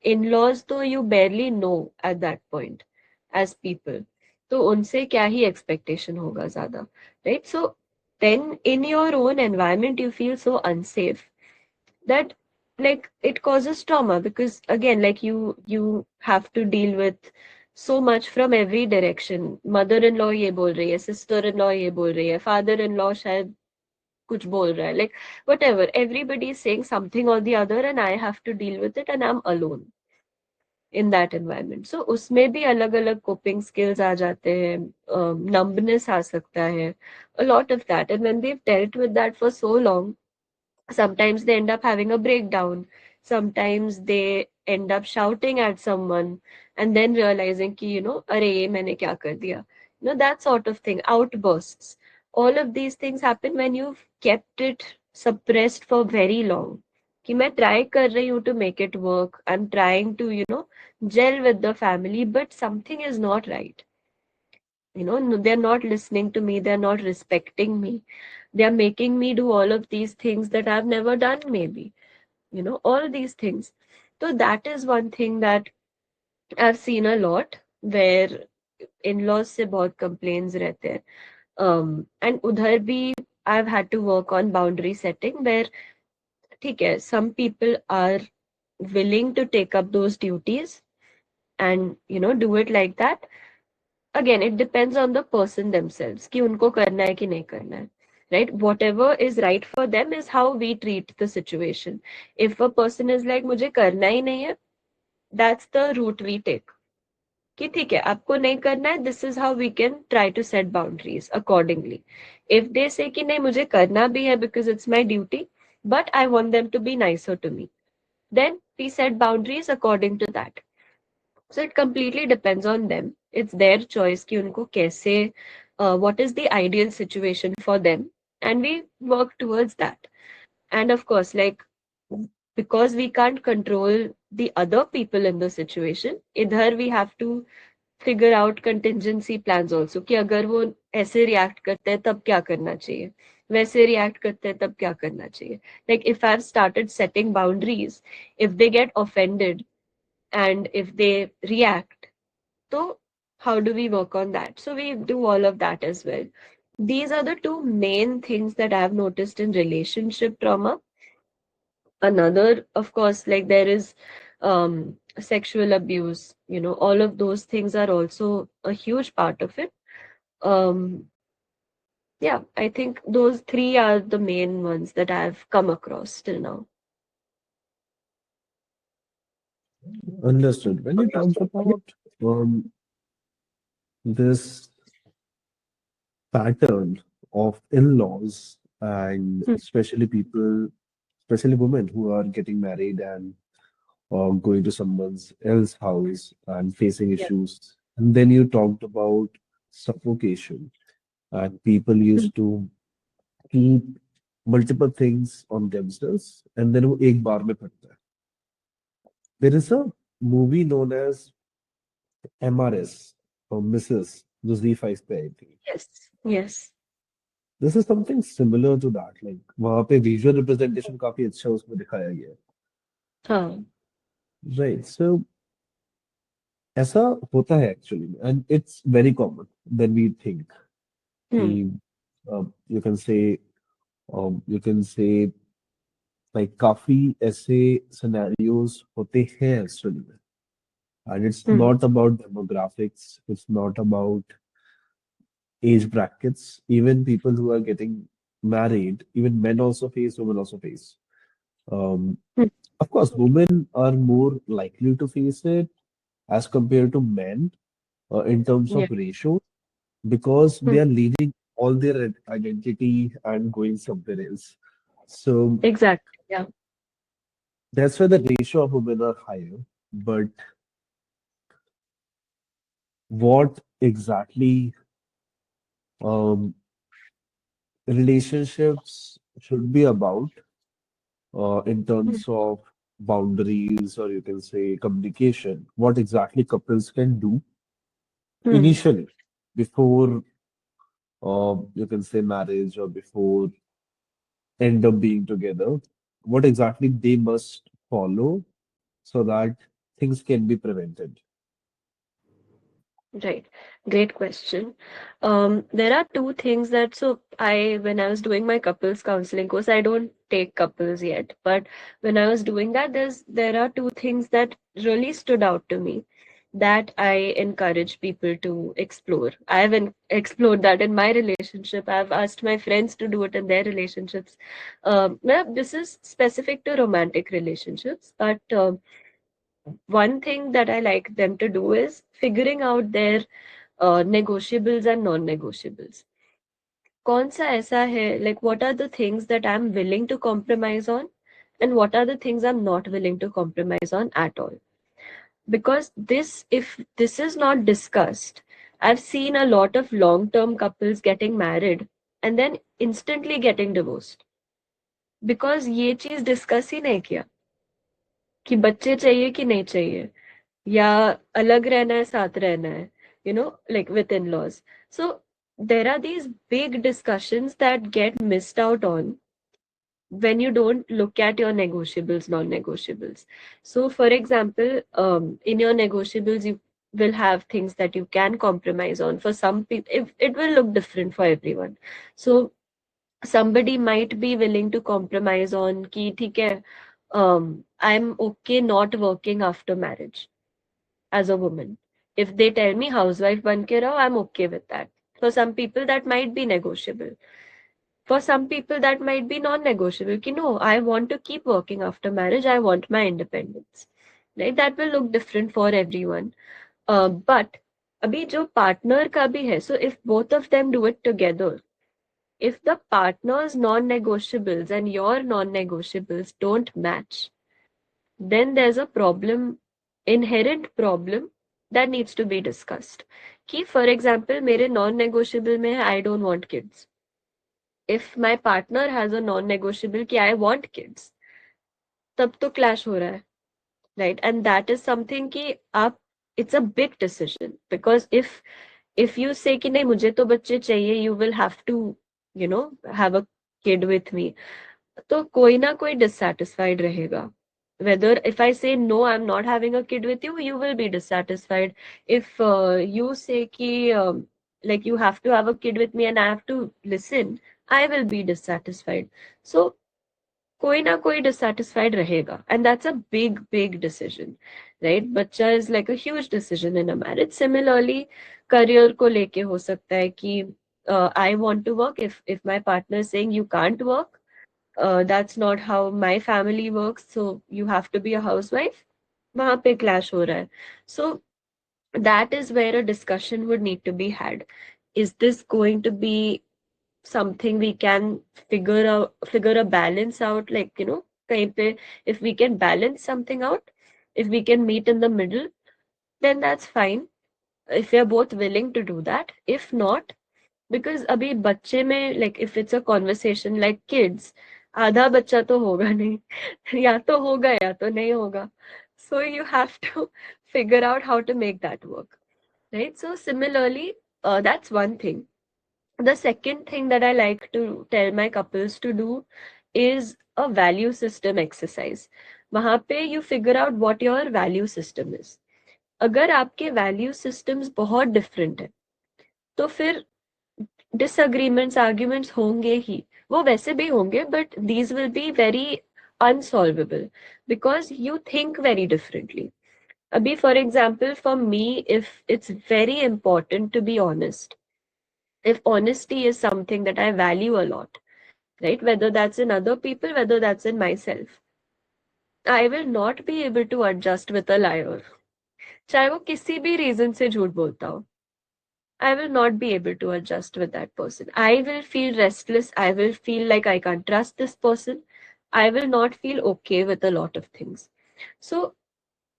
In-laws तो you barely know at that point as people. तो उनसे क्या ही expectation होगा ज़्यादा, right? So then in your own environment you feel so unsafe that like it causes trauma, because again, like you have to deal with so much from every direction. Mother-in-law ये बोल रही है, sister-in-law ये बोल रही है, father-in-law शायद कुछ बोल रहा है, like whatever, everybody is saying something or the other and I have to deal with it and I'm alone in that environment. So उसमें भी अलग अलग coping skills आ जाते हैं, numbness आ सकता है, a lot of that. And when they've dealt with that for so long, sometimes they end up having a breakdown. Sometimes they end up shouting at someone and then realizing कि अरे ये मैंने क्या कर दिया, that sort of thing, outbursts. All of these things happen when you've kept it suppressed for very long. कि मैं try कर रही हूँ to make it work, I'm trying to gel with the family, but something is not right. They're not listening to me, they're not respecting me, they're making me do all of these things that I've never done, maybe, all these things. So that is one thing that I've seen a lot, where in-laws से बहुत complaints रहते हैं. And उधर भी I've had to work on boundary setting, where ठीक है, some people are willing to take up those duties and do it like that. Again, it depends on the person themselves कि उनको करना है कि नहीं करना है. right? Whatever is right for them is how we treat the situation. If a person is like मुझे करना ही नहीं है, that's the route we take. कि ठीक है आपको नहीं करना है, this is how we can try to set boundaries accordingly. If they say कि नहीं मुझे करना भी है because it's my duty, but I want them to be nicer to me, then we set boundaries according to that. So it completely depends on them. It's their choice कि उनको कैसे what is the ideal situation for them, and we work towards that. And of course, like, because we can't control the other people in the situation, इधर we have to figure out contingency plans also कि अगर वो ऐसे react करते हैं तब क्या करना चाहिए, वैसे react करते हैं तब क्या करना चाहिए. Like if I've started setting boundaries, if they get offended and if they react, so how do we work on that? So we do all of that as well. These are the two main things that I've noticed in relationship trauma. Another, of course, like there is sexual abuse, all of those things are also a huge part of it. Um, yeah, I think those three are the main ones that I've come across till now. Understood. When you talked about this pattern of in-laws and Hmm, especially women who are getting married and going to someone's else house and facing yeah. issues. And then you talked about suffocation and people Hmm, used to keep multiple things on themselves and then वो एक बार में फटता है. There is a movie known as MRS or Mrs. जो Z5 पे आई थी. yes, yes. This is something similar to that. Like वहाँ पे visual representation काफी अच्छा उसमें दिखाया गया है. हाँ. Right. So ऐसा होता है actually and it's very common than we think. कि Hmm, you can say you can say like काफी ऐसे scenarios होते हैं actually में. And it's hmm, not about demographics, it's not about age brackets. Even people who are getting married, even men also face, women also face. Um, hmm, of course, women are more likely to face it as compared to men in terms yeah. of ratio because they Hmm, are leaving all their identity and going somewhere else. So exactly. Yeah. that's why the ratio of women are higher. But what exactly um, relationships should be about in Hmm, terms of boundaries or you can say communication, what exactly couples can do hmm, initially before you can say marriage or before end up being together, what exactly they must follow so that things can be prevented. right. Great question. There are two things that, so when I was doing my couples counseling course, I don't take couples yet, but when I was doing that, there are two things that really stood out to me that I encourage people to explore. I've explored that in my relationship. I've asked my friends to do it in their relationships. Well, this is specific to romantic relationships, but one thing that I like them to do is figuring out their negotiables and non-negotiables. कौन सा ऐसा है, like what are the things that I'm willing to compromise on and what are the things I'm not willing to compromise on at all. Because if this is not discussed, I've seen a lot of long-term couples getting married and then instantly getting divorced because ये चीज discuss ही नहीं किया कि बच्चे चाहिए कि नहीं चाहिए या अलग रहना है साथ रहना है, like with in-laws. So there are these big discussions that get missed out on when you don't look at your negotiables, non-negotiables. So for example, in your negotiables you will have things that you can compromise on. For some people it will look different for everyone. So somebody might be willing to compromise on ki theek hai, I'm okay not working after marriage as a woman. If they tell me housewife ban ke raho, I'm okay with that. For some people, that might be negotiable. For some people, that might be non-negotiable. Ki no, I want to keep working after marriage. I want my independence. Right? That will look different for everyone. But अभी जो partner का भी है, so if both of them do it together, if the partner's non-negotiables and your non-negotiables don't match, then there's a problem, inherent problem that needs to be discussed. कि for example, मेरे non-negotiable में है I don't want kids. If my partner has a non-negotiable कि I want kids, तब तो clash हो रहा है, right? And that is something कि आप, it's a big decision, because if you say कि नहीं मुझे तो बच्चे चाहिए, you will have to, you know, have a kid with me, तो कोई ना कोई dissatisfied रहेगा. Whether if I say no, I'm not having a kid with you, you will be dissatisfied. If you say कि like you have to have a kid with me and I have to listen, I will be dissatisfied. So कोई ना कोई dissatisfied रहेगा, and that's a big decision, right? बच्चा is like a huge decision in a marriage. Similarly, career को लेके हो सकता है कि I want to work, if my partner is saying you can't work, that's not how my family works, so you have to be a housewife, वहां पे clash हो रहा है. So that is where a discussion would need to be had. Is this going to be something we can figure a balance out, like, you know, kahin pe, if we can balance something out, if we can meet in the middle, then that's fine, if we are both willing to do that. If not, because अभी बच्चे में, like if it's a conversation like kids, आधा बच्चा तो होगा नहीं, या तो होगा या तो नहीं होगा, so you have to figure out how to make that work, right? So similarly, that's one thing. The second thing that I like to tell my couples to do is a value system exercise. वहां पे you figure out what your value system is. अगर आपके value systems बहुत different है, तो फिर disagreements, arguments होंगे ही. वो वैसे भी होंगे, but these will be very unsolvable because you think very differently. अभी for example, for me, if it's very important to be honest, if honesty is something that I value a lot, right? Whether that's in other people, whether that's in myself, I will not be able to adjust with a liar. चाहे वो किसी भी reason से झूठ बोलता हो, I will not be able to adjust with that person. I will feel restless. I will feel like I can't trust this person. I will not feel okay with a lot of things. So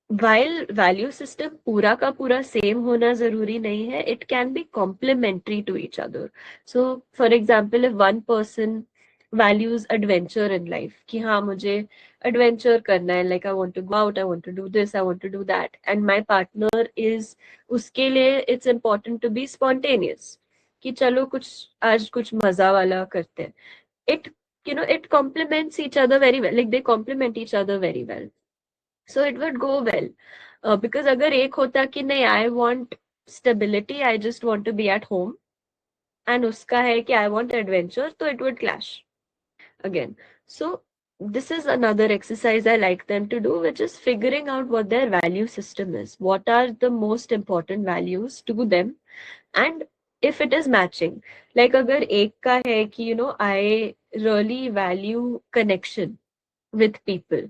while value system पूरा का पूरा same होना जरूरी नहीं है, it can be complementary to each other. So for example, if one person values adventure in life, कि हाँ मुझे adventure करना है, like I want to go out, I want to do this, I want to do that, and my partner is, उसके लिए it's important to be spontaneous, कि चलो कुछ आज कुछ मजा वाला करते हैं. It, you know, it complements each other very well, like they complement each other very well. So it would go well. Because अगर एक होता कि नहीं, I want stability, I just want to be at home, and उसका है कि I want adventure, तो it would clash again. So this is another exercise I like them to do, which is figuring out what their value system is. What are the most important values to them, and if it is matching. Like अगर एक का है कि, you know, I really value connection with people,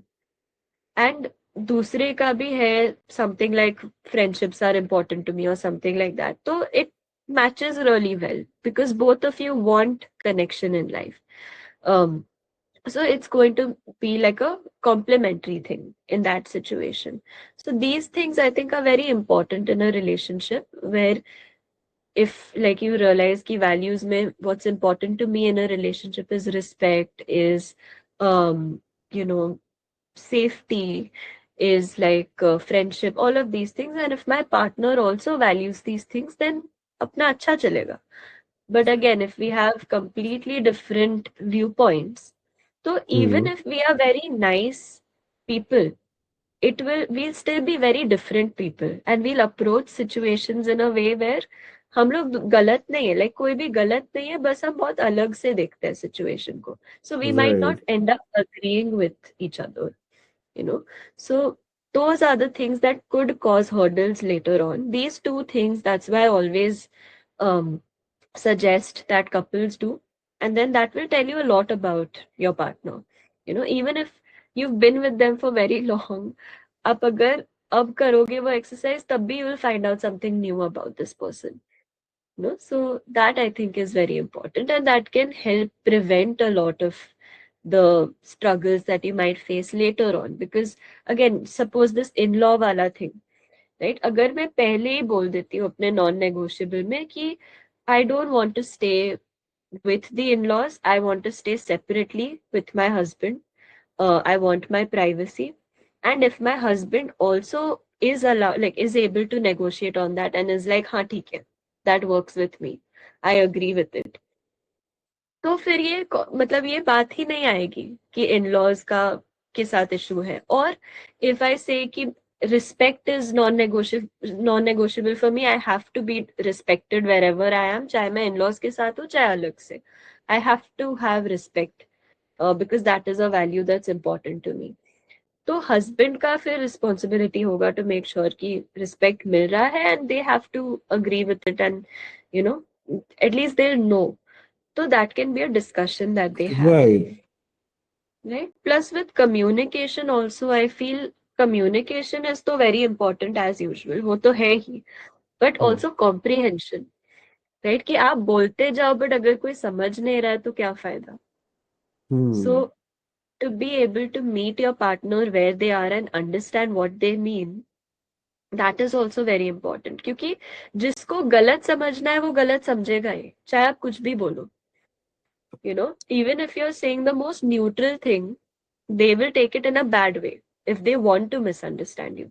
and दूसरे का भी है something like friendships are important to me or something like that, so it matches really well because both of you want connection in life. um so it's going to be like a complementary thing in that situation. So these things I think are very important in a relationship, where if like you realize ki values mein what's important to me in a relationship is respect, is um you know, safety, is like friendship, all of these things, and if my partner also values these things, then apna acha chalega. But again, if we have completely different viewpoints, so even Hmm. if we are very nice people, we'll still be very different people, and we'll approach situations in a way where हम लोग गलत नहीं है, like कोई भी गलत नहीं है, बस हम बहुत अलग से देखते हैं situation को, so we might Right. not end up agreeing with each other, you know. So those are the things that could cause hurdles later on. These two things, that's why I always um, suggest that couples do. And then that will tell you a lot about your partner. Even if you've been with them for very long, आप अगर अब करोगे वो exercise, तब भी you will find out something new about this person. So that I think is very important, and that can help prevent a lot of the struggles that you might face later on. Because again, suppose this in-law वाला thing, right? अगर मैं पहले ही बोल देती हूँ अपने non negotiable में कि I don't want to stay with the in-laws, I want to stay separately with my husband. I want my privacy. And if my husband also is allowed, like is able to negotiate on that and is like, हाँ ठीक है, that works with me, I agree with it. तो फिर ये मतलब ये बात ही नहीं आएगी कि इन-लॉज का के साथ इशू है. और इफ आई से कि respect is non negotiable for me, I have to be respected wherever I am, चाहे मैं इन-लॉज के साथ हूँ चाहे अलग से. I have to have respect because that is a value that's important to me. तो हस्बैंड का फिर रिस्पॉन्सिबिलिटी होगा टू मेक श्योर कि रिस्पेक्ट मिल रहा है, and they have to agree with it, and you know at least they know. So that can be a discussion that they have, Right. right? Plus with communication also, I feel communication is तो very important as usual, वो तो है ही, but Hmm. also comprehension, right? कि आप बोलते जाओ but अगर कोई समझ नहीं रहा है तो क्या फायदा? Hmm. So to be able to meet your partner where they are and understand what they mean, that is also very important. क्योंकि जिसको गलत समझना है वो गलत समझेगा ही, चाहे आप कुछ भी बोलो. Even if you're saying the most neutral thing, they will take it in a bad way if they want to misunderstand you.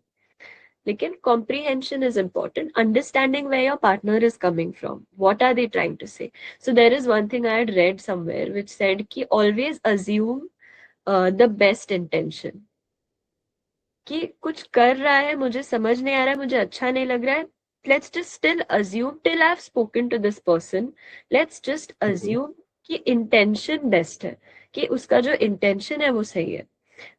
Again, comprehension is important. Understanding where your partner is coming from. What are they trying to say? So there is one thing I had read somewhere which said कि always assume the best intention. कि कुछ कर रहा है, मुझे समझ नहीं आ रहा है, मुझे अच्छा नहीं लग रहा है. Let's just still assume till I've spoken to this person. Let's just Hmm. assume कि intention best है, कि उसका जो intention है वो सही है.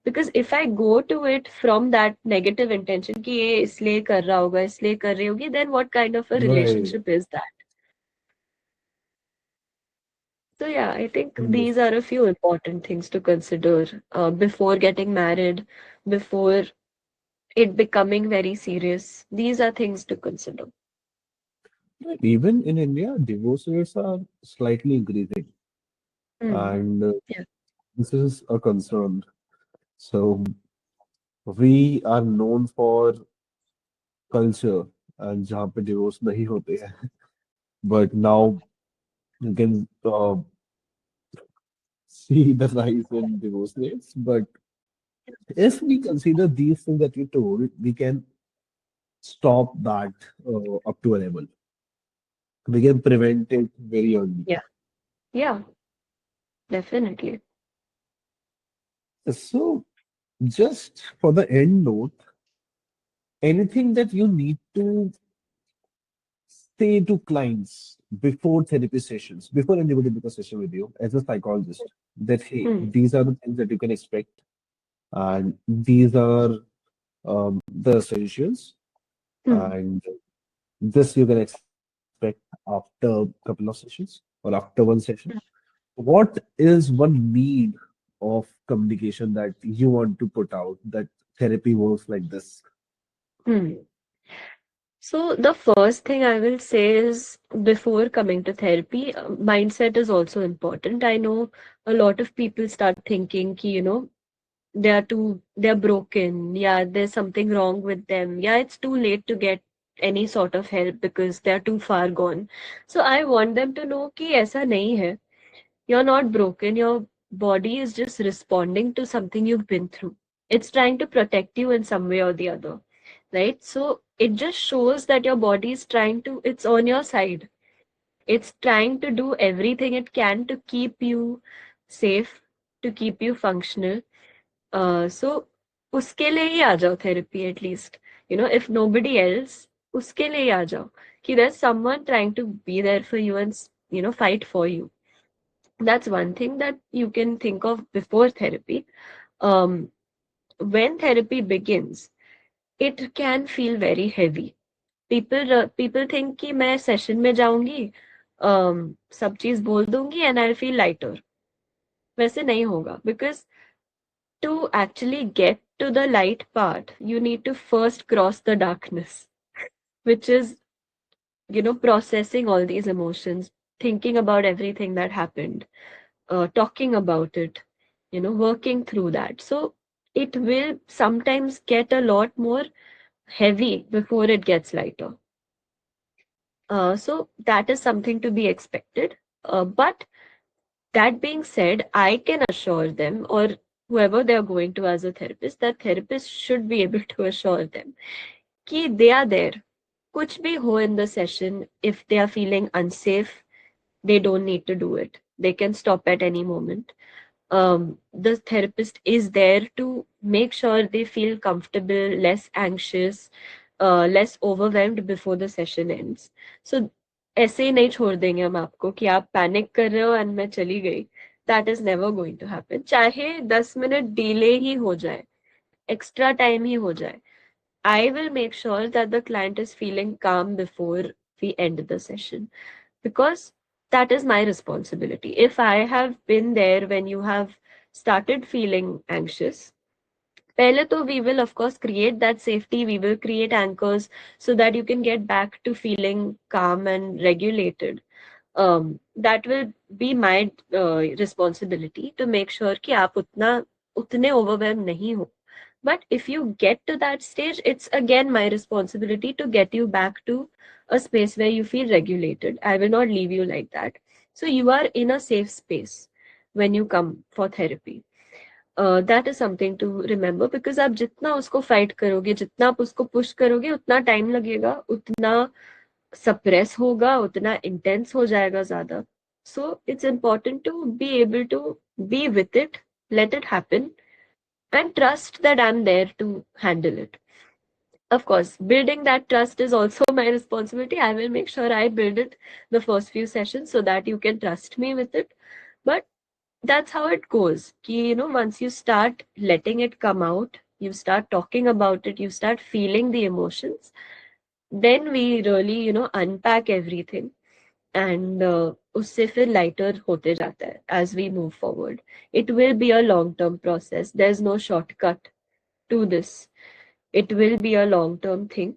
Because if I go to it from that negative intention कि ये इसलिए कर रहा होगा, इसलिए कर रही होगी, then what kind of a Right. relationship is that? So yeah, I think Yes. these are a few important things to consider before getting married, before it becoming very serious. These are things to consider. Right. Even in India, divorce rates are slightly increasing, Hmm. and Yeah. this is a concern. So we are known for culture and जहाँ पे divorce नहीं होते हैं. But now you can see the rise in divorce rates. But if we consider these things that you told, we can stop that up to a level. We can prevent it very early. Yeah. Yeah, definitely. So, just for the end note, anything that you need to say to clients before therapy sessions, before anybody book a session with you as a psychologist, that hey, Hmm. these are the things that you can expect, and these are the essentials, Hmm. and this you can expect after a couple of sessions or after one session. What is one need of communication that you want to put out that therapy works like this? Hmm. So the first thing I will say is before coming to therapy, mindset is also important. I know a lot of people start thinking कि, they're broken. Yeah, there's something wrong with them. Yeah, it's too late to get any sort of help because they're too far gone. So I want them to know कि ऐसा नहीं है. You're not broken. Your body is just responding to something you've been through. It's trying to protect you in some way or the other, right? So it just shows that your body is trying to, it's on your side. It's trying to do everything it can to keep you safe, to keep you functional. So उसके लिए ही आ जाओ therapy at least. If nobody else, उसके लिए ही आ जाओ. कि there's someone trying to be there for you and, fight for you. That's one thing that you can think of before therapy. Um, when therapy begins, it can feel very heavy. People think कि मैं session में जाऊंगी सब चीज बोल दूंगी and I feel lighter. वैसे नहीं होगा, because to actually get to the light part, you need to first cross the darkness, which is, processing all these emotions, thinking about everything that happened, talking about it, working through that. So it will sometimes get a lot more heavy before it gets lighter. So that is something to be expected. But that being said, I can assure them, or whoever they are going to as a therapist, that therapist should be able to assure them कि they are there. कुछ भी हो in the session, if they are feeling unsafe, they don't need to do it. They can stop at any moment. The therapist is there to make sure they feel comfortable, less anxious, less overwhelmed before the session ends. So ऐसे ही नहीं छोड़ देंगे हम आपको कि आप panic कर रहे हो एंड मैं चली गई. That is never going to happen. चाहे 10 मिनट डिले ही हो जाए, एक्स्ट्रा टाइम ही हो जाए, I will make sure that the client is feeling calm before we end the session, because that is my responsibility. If I have been there when you have started feeling anxious, pehle to we will of course create that safety, we will create anchors so that you can get back to feeling calm and regulated. That will be my responsibility to make sure कि आप उतने overwhelmed नहीं हो. But if you get to that stage, it's again my responsibility to get you back to a space where you feel regulated. I will not leave you like that. So you are in a safe space when you come for therapy. That is something to remember, because आप जितना उसको fight करोगे, जितना आप उसको push करोगे, उतना time लगेगा, उतना suppress होगा, उतना intense हो जाएगा ज़्यादा. So it's important to be able to be with it, let it happen, and trust that I'm there to handle it. Of course, building that trust is also my responsibility. I will make sure I build it the first few sessions so that you can trust me with it. But that's how it goes. Once you start letting it come out, you start talking about it, you start feeling the emotions, then we really, unpack everything. And उससे फिर lighter होते जाता है as we move forward. It will be a long-term process. There's no shortcut to this. It will be a long-term thing.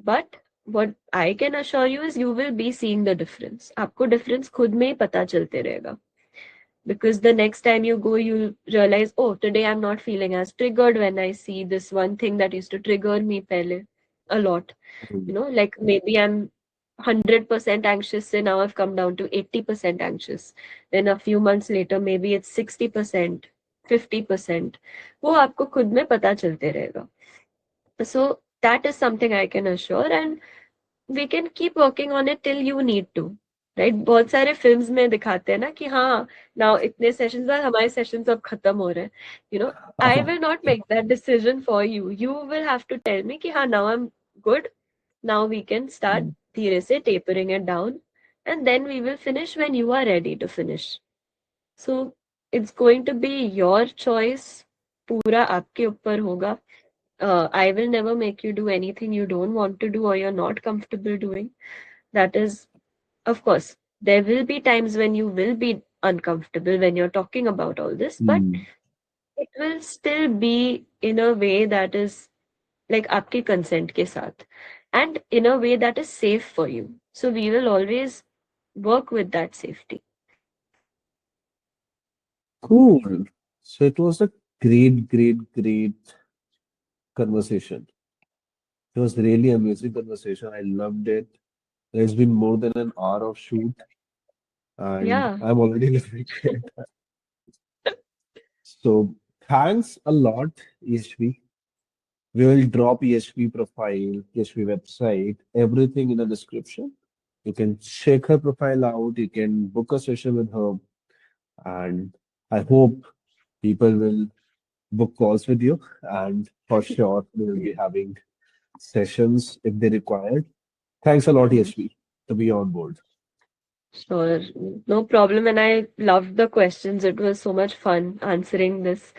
But what I can assure you is you will be seeing the difference. आपको difference खुद में ही पता चलते रहेगा. Because the next time you go, you'll realize, oh, today I'm not feeling as triggered when I see this one thing that used to trigger me pehle a lot. Like maybe I'm 100% anxious and now I've come down to 80% anxious. Then a few months later, maybe it's 60%, 50%. वो आपको खुद में पता चलते रहेगा. So that is something I can assure, and we can keep working on it till you need to. Right? बहुत सारे films में दिखाते हैं ना कि हाँ, now इतने सेशंस बाद हमारे सेशंस अब खत्म हो रहे हैं. I will not make that decision for you. You will have to tell me कि हाँ, now I'm good. Now we can start धीरे से tapering it down, and then we will finish when you are ready to finish. So it's going to be your choice. पूरा आपके ऊपर होगा. I will never make you do anything you don't want to do or you're not comfortable doing. That is, of course, there will be times when you will be uncomfortable when you're talking about all this, but it will still be in a way that is like आपके consent के साथ, and in a way that is safe for you. So we will always work with that safety. Cool. So it was a great, great, great conversation. It was really amazing conversation. I loved it. It's been more than an hour of shoot, and Yeah, I'm already loving it. So thanks a lot, Yashvi. We will drop Yashvi profile, Yashvi website, everything in the description. You can check her profile out. You can book a session with her, and I hope people will book calls with you. And for sure, we will be having sessions if they require. Thanks a lot, Yashvi, to be on board. sure. No problem. And I loved the questions. It was so much fun answering this.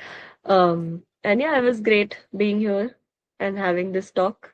And yeah, it was great being here and having this talk.